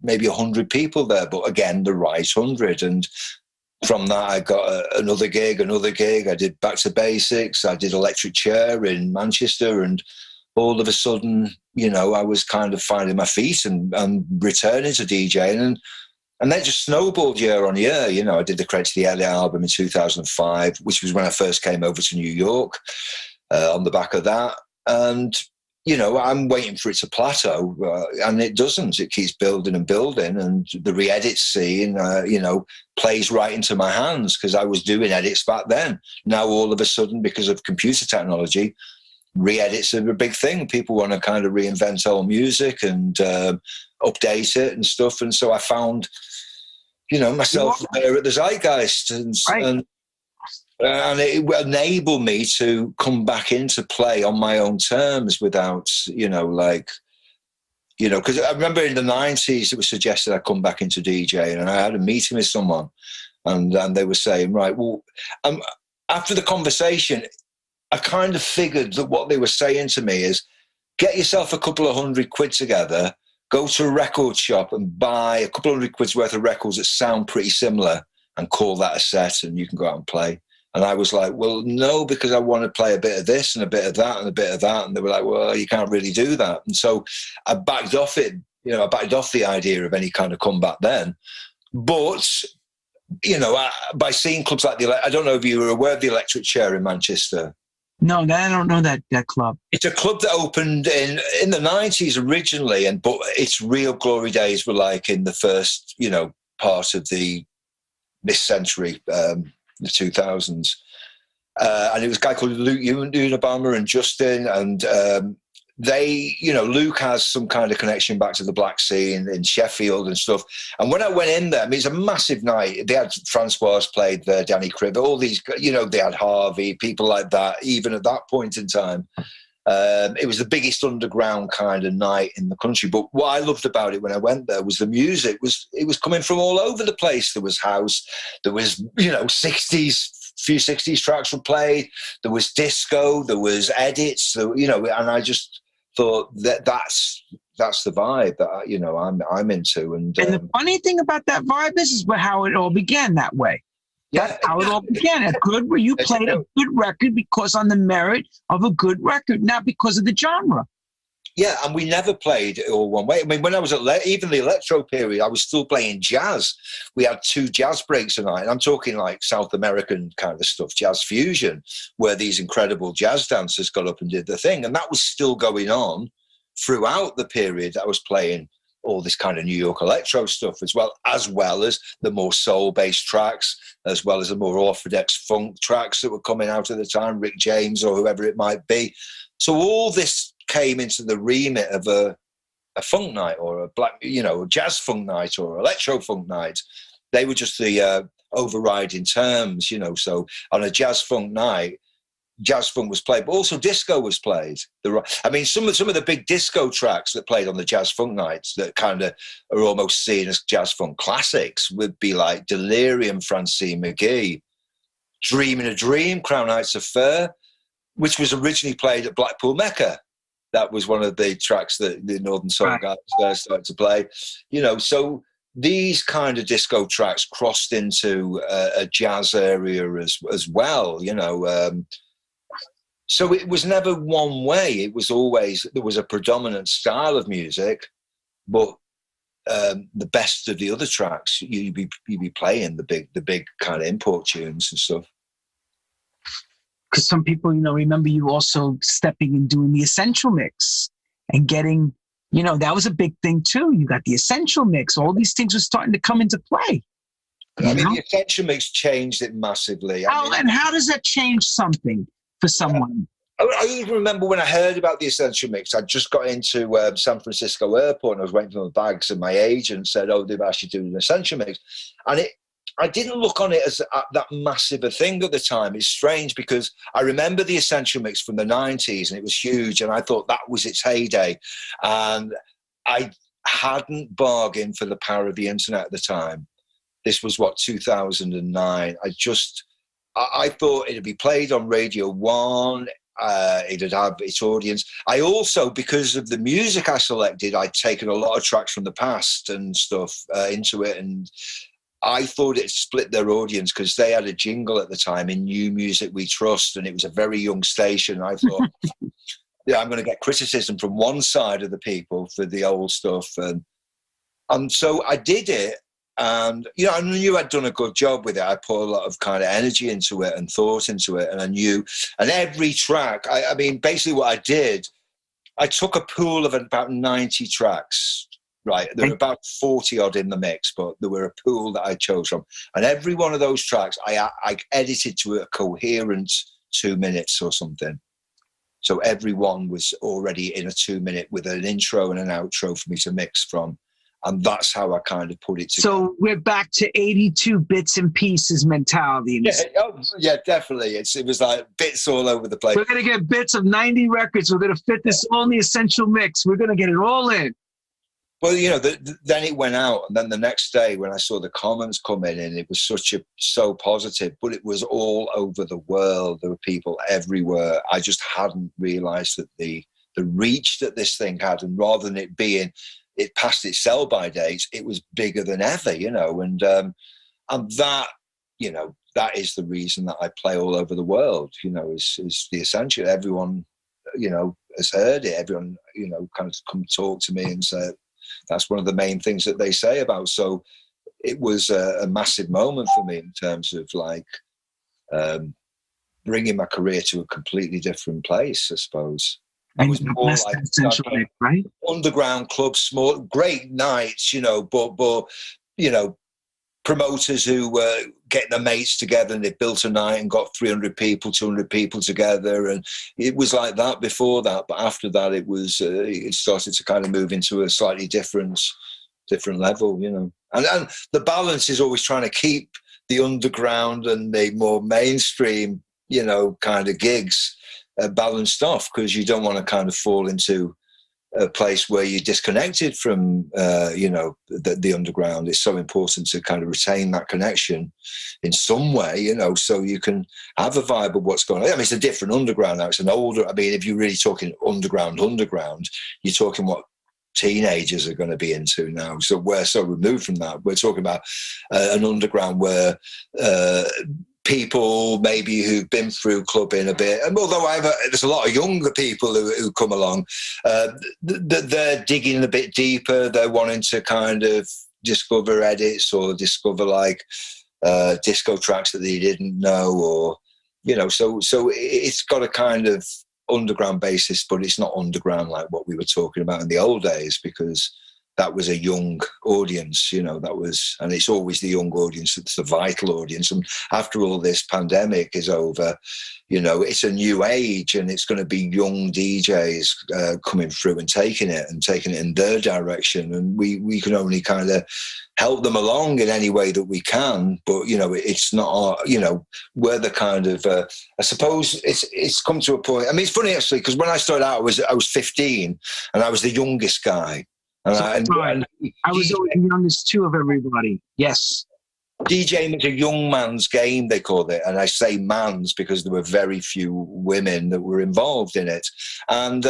[SPEAKER 2] maybe 100 people there, but again, the right 100. And from that, I got another gig. I did Back to Basics. I did Electric Chair in Manchester. And all of a sudden, you know, I was kind of finding my feet and returning to DJing. And that just snowballed year on year. You know, I did the Credit to the Elliot album in 2005, which was when I first came over to New York on the back of that. And, you know, I'm waiting for it to plateau, and it doesn't. It keeps building and building. And the re-edit scene, you know, plays right into my hands because I was doing edits back then. Now, all of a sudden, because of computer technology, re-edits are a big thing. People want to kind of reinvent old music and update it and stuff. And so I found, you know, myself there at the Zeitgeist, and it enabled me to come back into play on my own terms without, you know, like, you know, because I remember in the 90s it was suggested I come back into DJing, and I had a meeting with someone, and they were saying, right, well, after the conversation, I kind of figured that what they were saying to me is, get yourself a couple of £100 together, go to a record shop and buy a couple of £100 worth of records that sound pretty similar and call that a set, and you can go out and play. And I was like, well, no, because I want to play a bit of this and a bit of that and a bit of that. And they were like, well, you can't really do that. And so I backed off it. You know, I backed off the idea of any kind of comeback then. But, you know, by seeing clubs like I don't know if you were aware of the Electric Chair in Manchester.
[SPEAKER 1] No, I don't know that club.
[SPEAKER 2] It's a club that opened in the 90s originally, but its real glory days were like in the first, you know, part of this century, the 2000s. And it was a guy called Luke Unabomber and Justin, and they, you know, Luke has some kind of connection back to the black scene in Sheffield and stuff. And when I went in there, I mean, it's a massive night. They had Francois played there, Danny Cribb, all these, you know, they had Harvey, people like that, even at that point in time. It was the biggest underground kind of night in the country. But what I loved about it when I went there was the music. It was coming from all over the place. There was house, there was, you know, 60s, few 60s tracks were played. There was disco, there was edits, you know, and I just thought that's the vibe that, you know, I'm into. And
[SPEAKER 1] the funny thing about that vibe is how it all began that way. That's how it all began. Where you played a good record because on the merit of a good record, not because of the genre.
[SPEAKER 2] Yeah, and we never played it all one way. I mean, when I was even the electro period, I was still playing jazz. We had 2 jazz breaks a night, and I'm talking like South American kind of stuff, jazz fusion, where these incredible jazz dancers got up and did the thing. And that was still going on throughout the period that I was playing all this kind of New York electro stuff, as well as the more soul-based tracks, as well as the more orthodox funk tracks that were coming out at the time, Rick James or whoever it might be. So all this came into the remit of a funk night or a black, you know, jazz funk night or electro funk night. They were just the overriding terms, you know. So on a jazz funk night, jazz funk was played, but also disco was played. I mean, some of the big disco tracks that played on the jazz funk nights that kind of are almost seen as jazz funk classics would be like Delirium, Francine McGee, Dreaming a Dream, Crown Heights Affair, which was originally played at Blackpool Mecca. That was one of the tracks that the Northern Soul guys started to play. You know, so these kind of disco tracks crossed into a jazz area as well, you know. So it was never one way. It was always, there was a predominant style of music, but the best of the other tracks, you'd be playing the big kind of import tunes and stuff.
[SPEAKER 1] Because some people, you know, remember you also stepping and doing the essential mix and getting, you know, that was a big thing too. You got the essential mix. All these things were starting to come into play.
[SPEAKER 2] I mean, the essential mix changed it massively.
[SPEAKER 1] And how does that change something for someone?
[SPEAKER 2] I even remember when I heard about the essential mix, I just got into San Francisco airport and I was waiting for my bags, and my agent said, "Oh, they've asked you to do an essential mix." And I didn't look on it as that massive a thing at the time. It's strange because I remember the essential mix from the 90s and it was huge, and I thought that was its heyday. And I hadn't bargained for the power of the internet at the time. This was, 2009. I thought it'd be played on Radio 1. It'd have its audience. I also, because of the music I selected, I'd taken a lot of tracks from the past and stuff into it, and I thought it split their audience because they had a jingle at the time in New Music We Trust, and it was a very young station. I thought, yeah, I'm going to get criticism from one side of the people for the old stuff, and so I did it. And, you know, I knew I'd done a good job with it. I put a lot of kind of energy into it and thought into it. And I knew, and every track, I mean, basically what I did, I took a pool of about 90 tracks, right? There were about 40 odd in the mix, but there were a pool that I chose from. And every one of those tracks, I edited to a coherent 2 minutes or something. So every one was already in a 2 minute with an intro and an outro for me to mix from. And that's how I kind of put it together.
[SPEAKER 1] So we're back to 82 bits and pieces mentality.
[SPEAKER 2] Yeah, definitely. It was like bits all over the place.
[SPEAKER 1] We're going to get bits of 90 records. We're going to fit this all in the essential mix. We're going to get it all in.
[SPEAKER 2] Well, you know, then it went out. And then the next day when I saw the comments come in, and it was so positive, but it was all over the world. There were people everywhere. I just hadn't realized that the reach that this thing had, and rather than it being, it passed its sell-by date, it was bigger than ever, you know, and that, you know, that is the reason that I play all over the world, you know, is the essential. Everyone, you know, has heard it. Everyone, you know, kind of come talk to me and say, that's one of the main things that they say about. So it was a massive moment for me in terms of like bringing my career to a completely different place, I suppose. I was more like
[SPEAKER 1] right?
[SPEAKER 2] Underground clubs, small, great nights, you know, but you know, promoters who were getting their mates together and they built a night and got 300 people, 200 people together, and it was like that before that. But after that, it was it started to kind of move into a slightly different level, you know. And the balance is always trying to keep the underground and the more mainstream, you know, kind of gigs balanced off, because you don't want to kind of fall into a place where you're disconnected from, you know, the underground. It's so important to kind of retain that connection in some way, you know, so you can have a vibe of what's going on. I mean, it's a different underground now. It's an older, I mean, if you're really talking underground, you're talking what teenagers are going to be into now. So we're so removed from that. We're talking about an underground where people maybe who've been through clubbing a bit, and although there's a lot of younger people who come along, they're digging a bit deeper. They're wanting to kind of discover edits or discover like disco tracks that they didn't know, or, you know, so it's got a kind of underground basis, but it's not underground like what we were talking about in the old days, because that was a young audience, you know, and it's always the young audience that's the vital audience. And after all this pandemic is over, you know, it's a new age, and it's going to be young DJs coming through and taking it in their direction. And we can only kind of help them along in any way that we can. But, you know, it's not, you know, we're the kind of, I suppose it's come to a point. I mean, it's funny actually, because when I started out, I was 15 and I was the youngest guy. And
[SPEAKER 1] I was always the youngest too of everybody. Yes.
[SPEAKER 2] DJing is a young man's game, they called it. And I say man's because there were very few women that were involved in it. And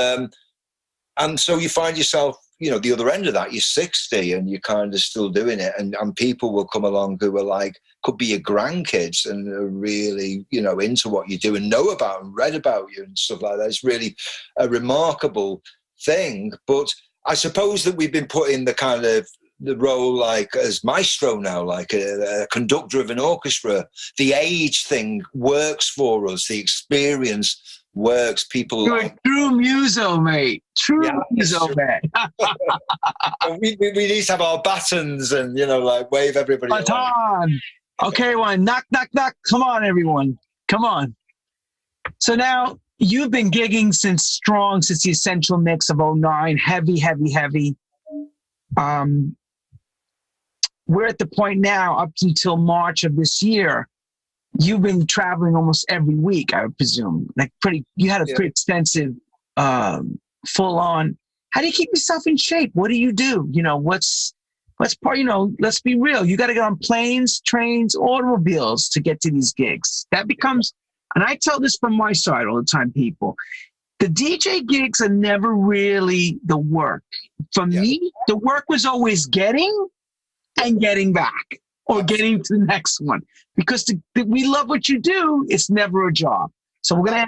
[SPEAKER 2] so you find yourself, you know, the other end of that, you're 60 and you're kind of still doing it. And people will come along who are like, could be your grandkids and are really, you know, into what you do and know about and read about you and stuff like that. It's really a remarkable thing. But I suppose that we've been put in the kind of the role like as maestro now, like a conductor of an orchestra. The age thing works for us. The experience works. People
[SPEAKER 1] You're a true muso, mate. True muso, man.
[SPEAKER 2] we need to have our batons and, you know, like wave everybody
[SPEAKER 1] Baton. Okay, one. Knock, knock, knock. Come on, everyone. Come on. So now you've been gigging since the Essential Mix of 09. Heavy, heavy, heavy. We're at the point now up until March of this year. You've been traveling almost every week, I would presume. You had a pretty extensive, full on. How do you keep yourself in shape? What do you do? You know, let's be real. You got to get on planes, trains, automobiles to get to these gigs. That becomes, and I tell this from my side all the time, people, the DJ gigs are never really the work. For me, the work was always getting and getting back or getting to the next one. Because we love what you do, it's never a job. So we're gonna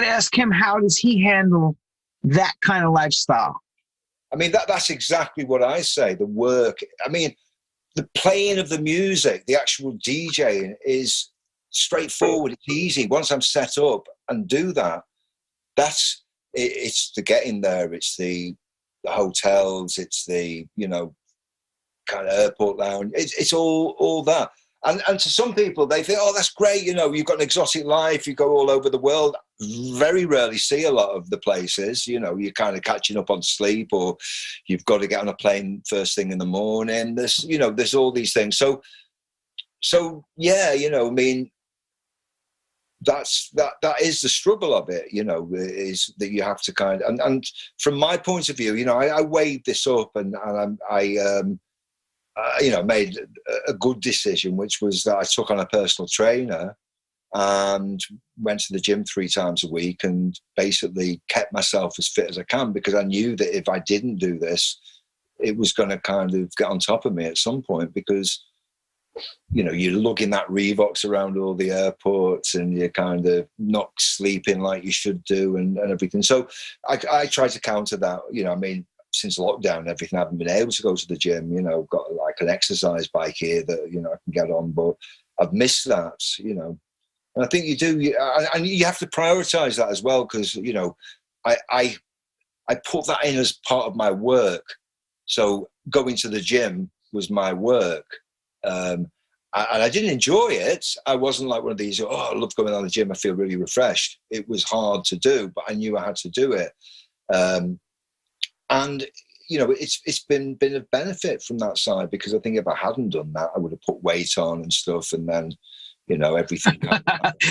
[SPEAKER 1] ask him, how does he handle that kind of lifestyle?
[SPEAKER 2] I mean, that's exactly what I say. The work. I mean, the playing of the music, the actual DJing is straightforward. It's easy. Once I'm set up and do that, it's the getting there. It's the hotels. It's the, you know, kind of airport lounge. It's all that. And to some people, they think, oh, that's great. You know, you've got an exotic life. You go all over the world. Very rarely see a lot of the places. You know, you're kind of catching up on sleep, or you've got to get on a plane first thing in the morning. There's all these things. So yeah, you know, I mean, that is the struggle of it. You know, is that you have to kind of, and from my point of view, you know, I weighed this up, and you know, made a good decision, which was that I took on a personal trainer and went to the gym 3 times a week and basically kept myself as fit as I can, because I knew that if I didn't do this, it was going to kind of get on top of me at some point, because, you know, you're lugging that Reeboks around all the airports and you're kind of not sleeping like you should do and everything. So I tried to counter that. You know, I mean, since lockdown and everything, I haven't been able to go to the gym. You know, got like an exercise bike here that, you know, I can get on, but I've missed that, you know. And I think you do, and you have to prioritize that as well, because, you know, I put that in as part of my work. So going to the gym was my work. And I didn't enjoy it. I wasn't like one of these, oh, I love going to the gym, I feel really refreshed. It was hard to do, but I knew I had to do it. And, you know, it's been a benefit from that side, because I think if I hadn't done that, I would have put weight on and stuff, and then, you know, everything.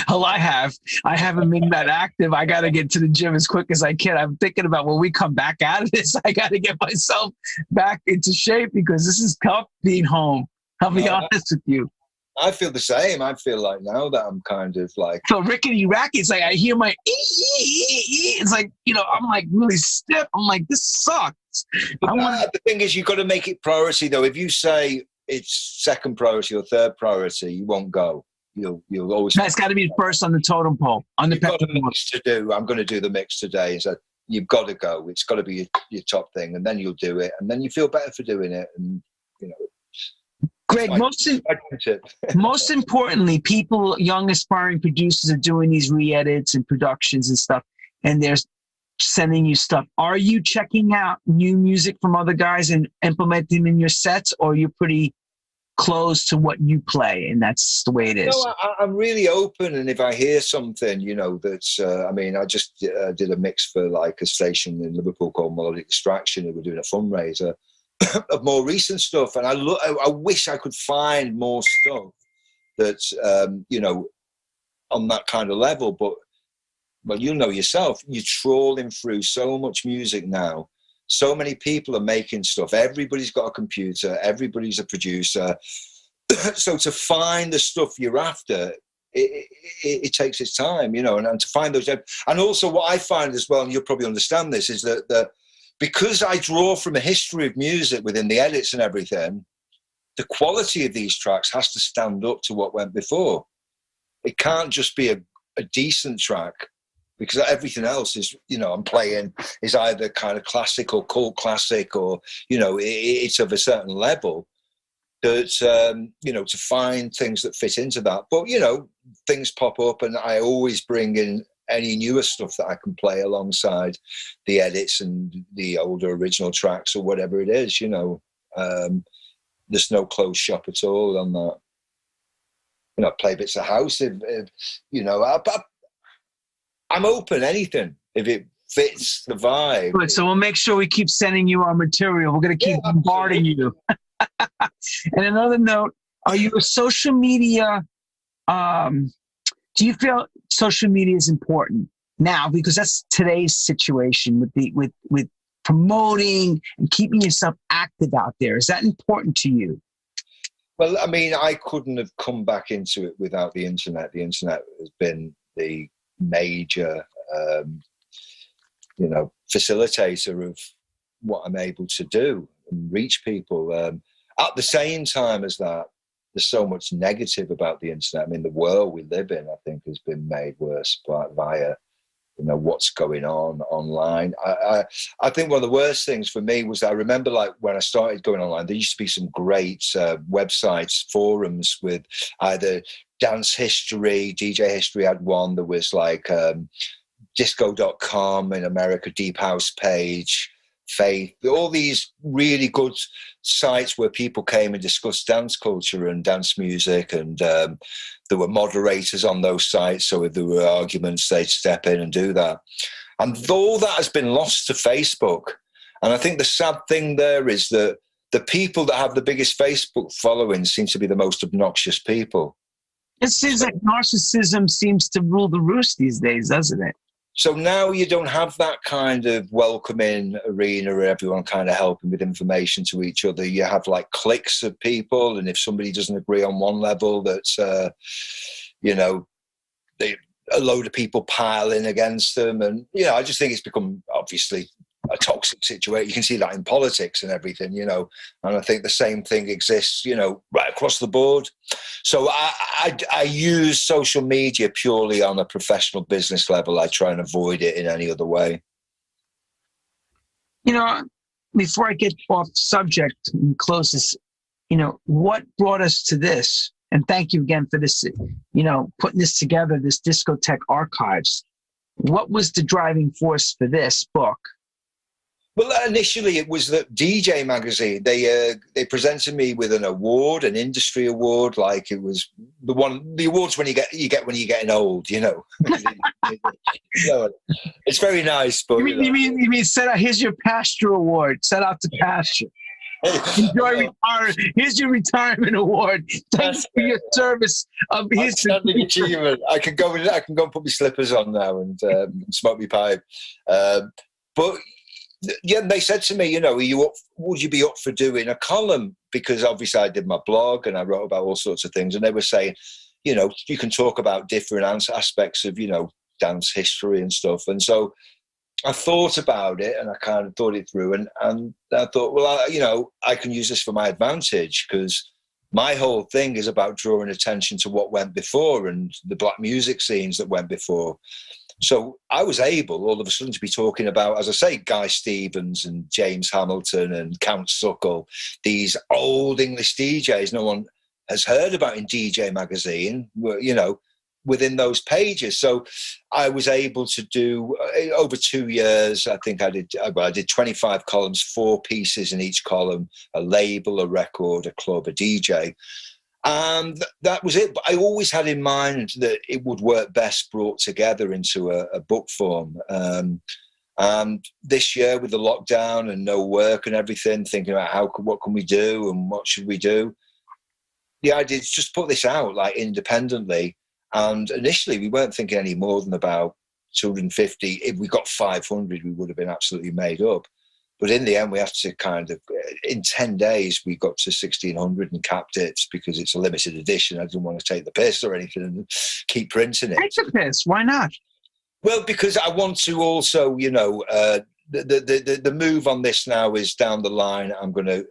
[SPEAKER 1] Well, I haven't been that active. I got to get to the gym as quick as I can. I'm thinking about when we come back out of this, I got to get myself back into shape, because this is tough being home. I'll be honest with you.
[SPEAKER 2] I feel the same. I feel like now that I'm kind of like...
[SPEAKER 1] So rickety racky, it's like I hear my it's like, you know, I'm like really stiff. I'm like, this sucks.
[SPEAKER 2] The thing is, you've got to make it priority, though. If you say it's second priority or third priority, you won't go. You'll always...
[SPEAKER 1] That's got to be first on the totem pole. On the
[SPEAKER 2] mix to do. I'm going to do the mix today. So you've got to go. It's got to be your top thing, and then you'll do it, and then you feel better for doing it, and, you know...
[SPEAKER 1] Greg, most importantly, young aspiring producers are doing these re-edits and productions and stuff, and they're sending you stuff. Are you checking out new music from other guys and implementing in your sets, or are you pretty close to what you play, and that's the way it is?
[SPEAKER 2] No, I'm really open, and if I hear something, you know, that's, I mean, I just did a mix for like a station in Liverpool called Melodic Extraction, who were doing a fundraiser of more recent stuff, and I wish I could find more stuff that's you know, on that kind of level. But well, you know yourself, you're trawling through so much music now. So many people are making stuff. Everybody's got a computer. Everybody's a producer. So to find the stuff you're after, it takes its time, you know, and to find those. And also what I find as well, and you'll probably understand this, is that because I draw from a history of music within the edits and everything, the quality of these tracks has to stand up to what went before. It can't just be a decent track, because everything else is, you know, I'm playing is either kind of classic or cult classic, or, you know, it's of a certain level. That, you know, to find things that fit into that. But, you know, things pop up, and I always bring in any newer stuff that I can play alongside the edits and the older original tracks or whatever it is, you know. There's no closed shop at all on that. You know, play bits of house, if you know, I'm open anything if it fits the vibe.
[SPEAKER 1] Good. So we'll make sure we keep sending you our material. We're going to keep bombarding you. And another note, are you a social media, do you feel social media is important now? Because that's today's situation with promoting and keeping yourself active out there. Is that important to you?
[SPEAKER 2] Well, I mean, I couldn't have come back into it without the internet. The internet has been the major, you know, facilitator of what I'm able to do and reach people. At the same time as that, there's so much negative about the internet. I mean, the world we live in, I think, has been made worse via, you know, what's going on online. I think one of the worst things for me was, I remember, like, when I started going online, there used to be some great websites, forums with either dance history, DJ history had one. There was like disco.com in America, Deep House Page, Faith, all these really good sites where people came and discussed dance culture and dance music, and there were moderators on those sites, so if there were arguments, they'd step in and do that. And all that has been lost to Facebook. And I think the sad thing there is that the people that have the biggest Facebook following seem to be the most obnoxious people.
[SPEAKER 1] It seems like narcissism seems to rule the roost these days, doesn't it?
[SPEAKER 2] So now you don't have that kind of welcoming arena where everyone kind of helping with information to each other. You have like cliques of people, and if somebody doesn't agree on one level, that's, you know, a load of people pile in against them. And, you know, I just think it's become obviously a toxic situation. You can see that in politics and everything, you know, and I think the same thing exists, you know, right across the board. So I use social media purely on a professional business level. I try and avoid it in any other way.
[SPEAKER 1] You know, before I get off subject and close this, you know, what brought us to this? And thank you again for this, you know, putting this together, this Discotheque Archives. What was the driving force for this book?
[SPEAKER 2] Well, initially it was the DJ magazine. They presented me with an award, an industry award, like it was the awards when you get when you're getting old, you know. It's very nice, but
[SPEAKER 1] you mean set out? Here's your pasture award. Set out to pasture. Enjoy retirement. Here's your retirement award. Thanks for your service of history.
[SPEAKER 2] Achievement. I can go and put my slippers on now and smoke my pipe. But yeah, they said to me, you know, would you be up for doing a column? Because obviously I did my blog and I wrote about all sorts of things. And they were saying, you know, you can talk about different aspects of, you know, dance history and stuff. And so I thought about it and I kind of thought it through. And I thought, well, you know, I can use this for my advantage, because my whole thing is about drawing attention to what went before and the black music scenes that went before. So I was able all of a sudden to be talking about, as I say, Guy Stevens and James Hamilton and Count Suckle, these old English DJs no one has heard about in DJ magazine, you know, within those pages. So I was able to do, over 2 years, I think I did 25 columns, 4 pieces in each column, a label, a record, a club, a DJ. And that was it. But I always had in mind that it would work best brought together into a book form. And this year with the lockdown and no work and everything, thinking about what can we do and what should we do? The idea is just put this out like independently. And initially we weren't thinking any more than about 250. If we got 500, we would have been absolutely made up. But in the end, we have to kind of, in 10 days, we got to 1,600 and capped it because it's a limited edition. I didn't want to take the piss or anything and keep printing it.
[SPEAKER 1] Take the piss. Why not?
[SPEAKER 2] Well, because I want to also, you know, the move on this now is down the line. I'm going to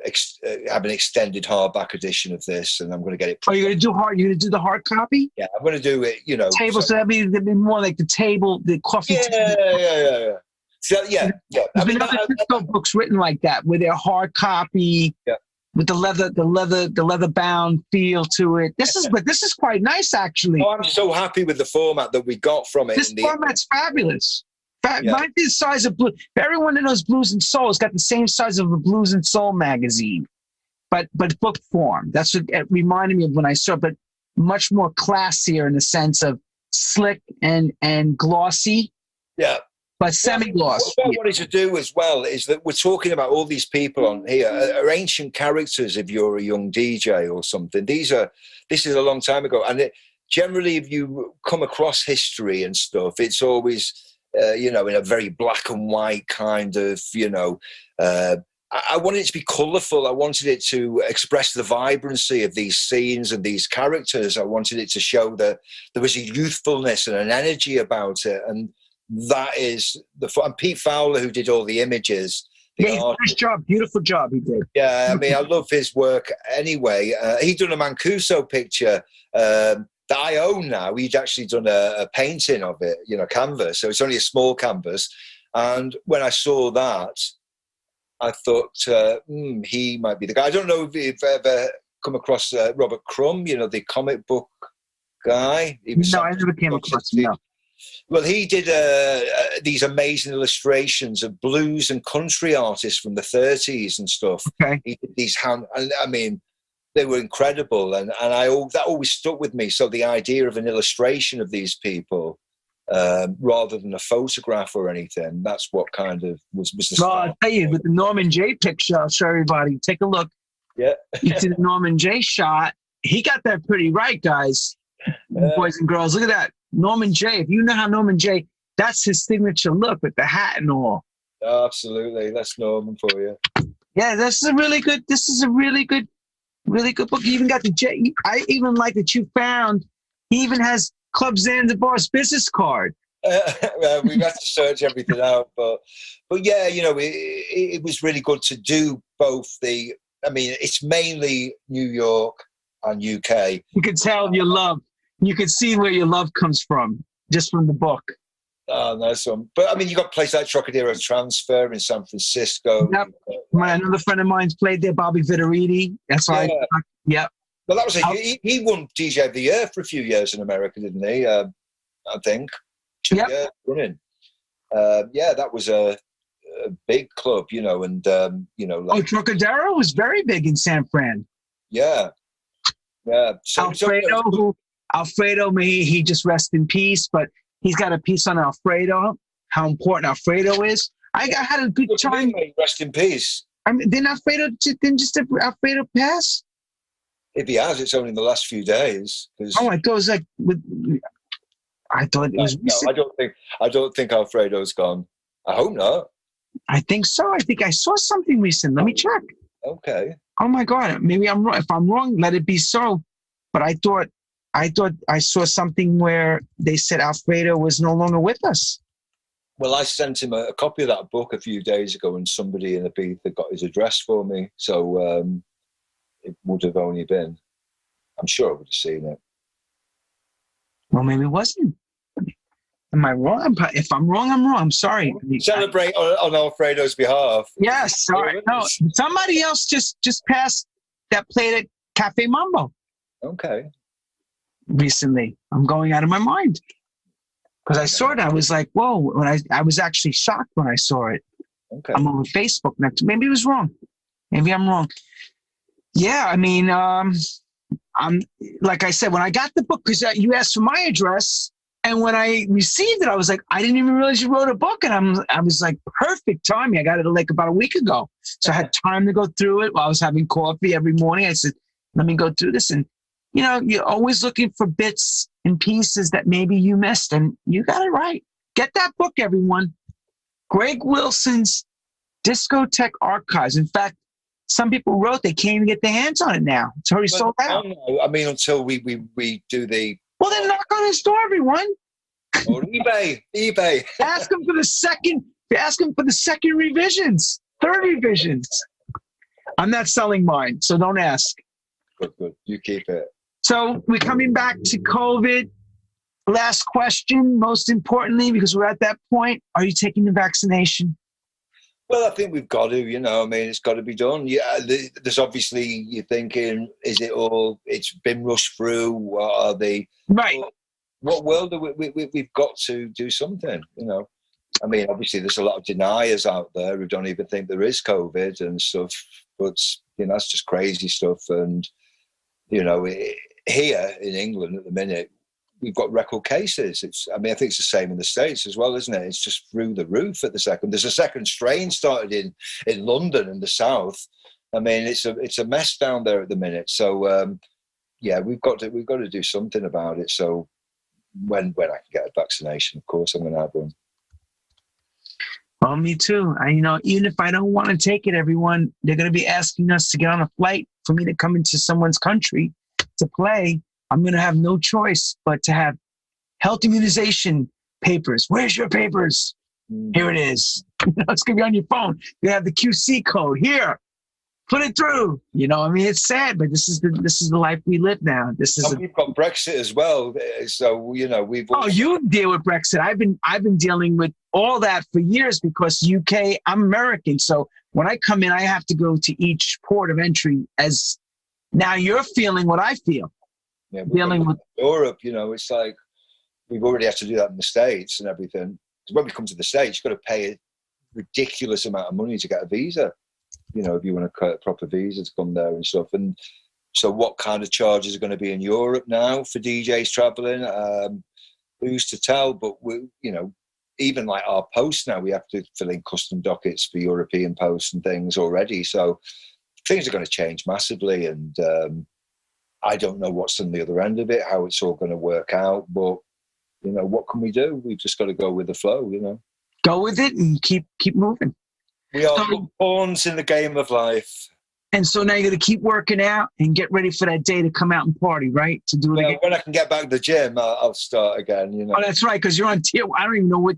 [SPEAKER 2] have an extended hardback edition of this, and I'm going to get it.
[SPEAKER 1] Oh, you're going to do hard? You're going to do the hard copy?
[SPEAKER 2] Yeah, I'm going to do it. You know,
[SPEAKER 1] table. So that'd be more like the table, the coffee.
[SPEAKER 2] Yeah. So yeah.
[SPEAKER 1] There's been other Cisco books written like that, where they're hard copy.
[SPEAKER 2] Yeah.
[SPEAKER 1] With the leather bound feel to it. This is quite nice, actually.
[SPEAKER 2] Oh, I'm so happy with the format that we got from it.
[SPEAKER 1] This format's fabulous. Mine's the size of blue. Everyone that knows Blues and Soul has got the same size of a Blues and Soul magazine, but book form. That's what it reminded me of when I saw it, but much more classier in the sense of slick and glossy.
[SPEAKER 2] Yeah.
[SPEAKER 1] But semi-gloss.
[SPEAKER 2] What I wanted to do as well is that we're talking about all these people on here are ancient characters. If you're a young DJ or something, this is a long time ago, and generally, if you come across history and stuff, it's always in a very black and white kind of I wanted it to be colourful. I wanted it to express the vibrancy of these scenes and these characters. I wanted it to show that there was a youthfulness and an energy about it, and that is and Pete Fowler, who did all the images.
[SPEAKER 1] Nice job, beautiful job he did.
[SPEAKER 2] Yeah, I mean, I love his work anyway. He'd done a Mancuso picture that I own now. He'd actually done a painting of it, canvas. So it's only a small canvas. And when I saw that, I thought he might be the guy. I don't know if you've ever come across Robert Crumb, the comic book guy.
[SPEAKER 1] I never came across him. No.
[SPEAKER 2] Well, he did these amazing illustrations of blues and country artists from the 30s and stuff.
[SPEAKER 1] Okay.
[SPEAKER 2] He did these they were incredible, and that always stuck with me. So the idea of an illustration of these people, rather than a photograph or anything, that's what kind of was the start.
[SPEAKER 1] Well, I'll tell you, with the Norman J picture, I'll show everybody. Take a look.
[SPEAKER 2] Yeah.
[SPEAKER 1] You see the Norman J shot. He got that pretty right, guys, boys and girls. Look at that. Norman J. If you know how Norman J, that's his signature look with the hat and all.
[SPEAKER 2] Oh, absolutely. That's Norman for you.
[SPEAKER 1] Yeah, this is a really good book. You even got the J. I even like that you found. He even has Club Zanzibar's business card.
[SPEAKER 2] We've had to search everything out, but yeah, it was really good to do both it's mainly New York and UK.
[SPEAKER 1] You can tell your love. You can see where your love comes from, just from the book.
[SPEAKER 2] Oh, nice one. But, you got places like Trocadero Transfer in San Francisco.
[SPEAKER 1] Yep. Another friend of mine's played there, Bobby Vitoriti. That's why. Yep.
[SPEAKER 2] Well, that was he won DJ of the Year for a few years in America, didn't he? I think. 2 years running. That was a big club, and,
[SPEAKER 1] Trocadero was very big in San Fran.
[SPEAKER 2] Yeah. Yeah.
[SPEAKER 1] Alfredo, may he just rest in peace, but he's got a piece on Alfredo, how important Alfredo is. I had a good time.
[SPEAKER 2] Rest in peace.
[SPEAKER 1] Didn't Alfredo pass?
[SPEAKER 2] If he has, it's only in the last few days.
[SPEAKER 1] Oh, it goes like I thought it was.
[SPEAKER 2] No, I don't think Alfredo's gone. I hope not.
[SPEAKER 1] I think so. I think I saw something recent. Let me check.
[SPEAKER 2] Okay.
[SPEAKER 1] Oh my God, maybe I'm wrong. If I'm wrong, let it be so. But I thought I saw something where they said Alfredo was no longer with us.
[SPEAKER 2] Well, I sent him a copy of that book a few days ago, and somebody in Ibiza got his address for me. So it would have only been, I'm sure I would have seen it.
[SPEAKER 1] Well, maybe it wasn't. Am I wrong? If I'm wrong, I'm wrong. I'm sorry.
[SPEAKER 2] Celebrate on Alfredo's behalf.
[SPEAKER 1] Yes. Sorry. No, somebody else just passed that played at Cafe Mambo.
[SPEAKER 2] Okay.
[SPEAKER 1] Recently, I'm going out of my mind because I saw it. I was like, "Whoa!" When I was actually shocked when I saw it.
[SPEAKER 2] Okay.
[SPEAKER 1] I'm on Facebook next. Maybe it was wrong. Maybe I'm wrong. Yeah, I'm like I said when I got the book because you asked for my address, and when I received it, I was like, I didn't even realize you wrote a book, and I was like, perfect timing. I got it like about a week ago, so I had time to go through it while I was having coffee every morning. I said, let me go through this and. You're always looking for bits and pieces that maybe you missed, and you got it right. Get that book, everyone. Greg Wilson's Discotheque Archives. In fact, some people wrote they can't even get their hands on it now. It's already sold out.
[SPEAKER 2] Until we do the...
[SPEAKER 1] Well, then knock on his door, everyone.
[SPEAKER 2] Or eBay.
[SPEAKER 1] Ask them for the second They're asking for the second revisions, third revisions. I'm not selling mine, so don't ask.
[SPEAKER 2] Good. You keep it.
[SPEAKER 1] So we're coming back to COVID. Last question, most importantly, because we're at that point, are you taking the vaccination?
[SPEAKER 2] Well, I think we've got to, I mean, it's got to be done. Yeah, there's obviously, you're thinking, is it all, it's been rushed through, what are they?
[SPEAKER 1] Right.
[SPEAKER 2] What world are we've got to do something, I mean, obviously there's a lot of deniers out there who don't even think there is COVID and stuff, but, that's just crazy stuff. And, here in England at the minute, we've got record cases. I think it's the same in the States as well, isn't it? It's just through the roof at the second. There's a second strain started in London in the south. I mean, it's a mess down there at the minute. So we've got to do something about it. So when I can get a vaccination, of course, I'm going to have one.
[SPEAKER 1] Well, me too. Even if I don't want to take it, everyone, they're going to be asking us to get on a flight for me to come into someone's country to play. I'm going to have no choice but to have health immunization papers. Where's your papers? Here it is. It's going to be on your phone. You have the QC code here. Put it through. It's sad, but this is the life we live now.
[SPEAKER 2] We've got Brexit as well. So we've.
[SPEAKER 1] Oh, you deal with Brexit. I've been dealing with all that for years because UK. I'm American, so when I come in, I have to go to each port of entry. As now, you're feeling what I feel.
[SPEAKER 2] Yeah,
[SPEAKER 1] dealing with
[SPEAKER 2] Europe, it's like we've already had to do that in the States and everything. Because when we come to the States, you've got to pay a ridiculous amount of money to get a visa. If you want a proper visa to come there and stuff. And so what kind of charges are going to be in Europe now for DJs traveling? Who's to tell? But, even like our posts now, we have to fill in custom dockets for European posts and things already. So things are going to change massively. And I don't know what's on the other end of it, how it's all going to work out. But, what can we do? We've just got to go with the flow,
[SPEAKER 1] Go with it and keep moving.
[SPEAKER 2] We are pawns in the game of life.
[SPEAKER 1] And so now you're going to keep working out and get ready for that day to come out and party, right? To do it again.
[SPEAKER 2] When I can get back to the gym, I'll start again,
[SPEAKER 1] Oh, that's right, because you're on tier, I don't even know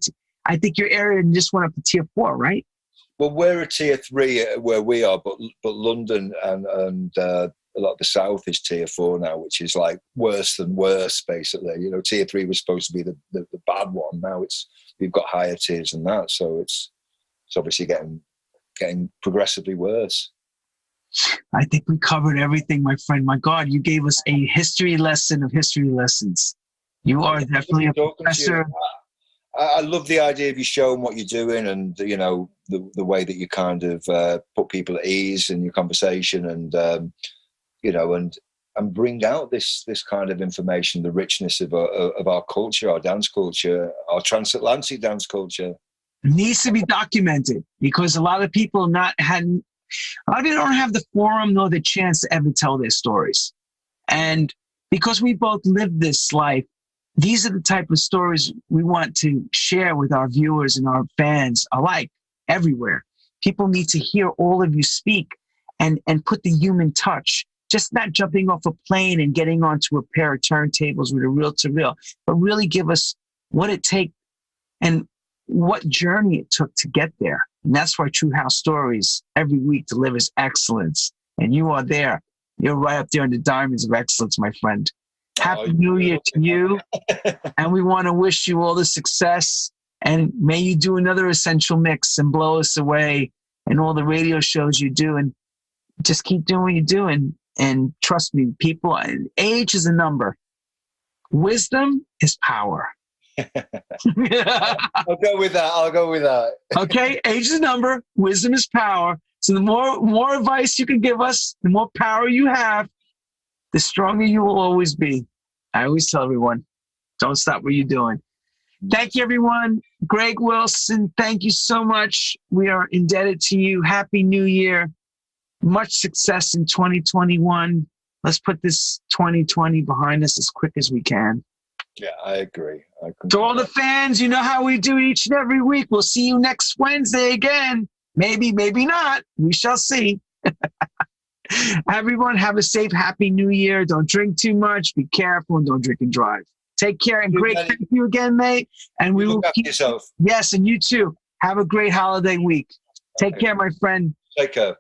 [SPEAKER 1] I think your area just went up to tier 4, right?
[SPEAKER 2] Well, we're a tier 3 where we are, but London and a lot of the south is tier 4 now, which is like worse than worse, basically. Tier 3 was supposed to be the bad one. Now we've got higher tiers than that, so it's obviously getting progressively worse.
[SPEAKER 1] I think we covered everything, my friend. My God, you gave us a history lesson of history lessons. You are definitely a professor.
[SPEAKER 2] I love the idea of you showing what you're doing and, the way that you kind of put people at ease in your conversation and, and bring out this kind of information, the richness of our culture, our dance culture, our transatlantic dance culture.
[SPEAKER 1] It needs to be documented because a lot of people don't have the forum nor the chance to ever tell their stories. And because we both live this life, these are the type of stories we want to share with our viewers and our fans alike everywhere. People need to hear all of you speak and put the human touch, just not jumping off a plane and getting onto a pair of turntables with a reel-to-reel, but really give us what it takes and what journey it took to get there. And that's why True House Stories every week delivers excellence. And you are there. You're right up there in the diamonds of excellence, my friend. Happy New Year to you. And we want to wish you all the success. And may you do another Essential Mix and blow us away and all the radio shows you do. And just keep doing what you're doing. And trust me, people, age is a number. Wisdom is power.
[SPEAKER 2] I'll go with that.
[SPEAKER 1] Okay, age is a number, wisdom is power. So the more advice you can give us, the more power you have, the stronger you will always be. I always tell everyone, don't stop what you're doing. Thank you, everyone. Greg Wilson, thank you so much. We are indebted to you. Happy New Year. Much success in 2021. Let's put this 2020 behind us as quick as we can.
[SPEAKER 2] Yeah, I agree.
[SPEAKER 1] To all the fans, you know how we do each and every week. We'll see you next Wednesday again. Maybe, maybe not. We shall see. Everyone, have a safe, happy New Year. Don't drink too much. Be careful and don't drink and drive. Take care. And great, thank you again, mate. And we will keep yourself. Yes, and you too. Have a great holiday week. Take care, my friend.
[SPEAKER 2] Take care.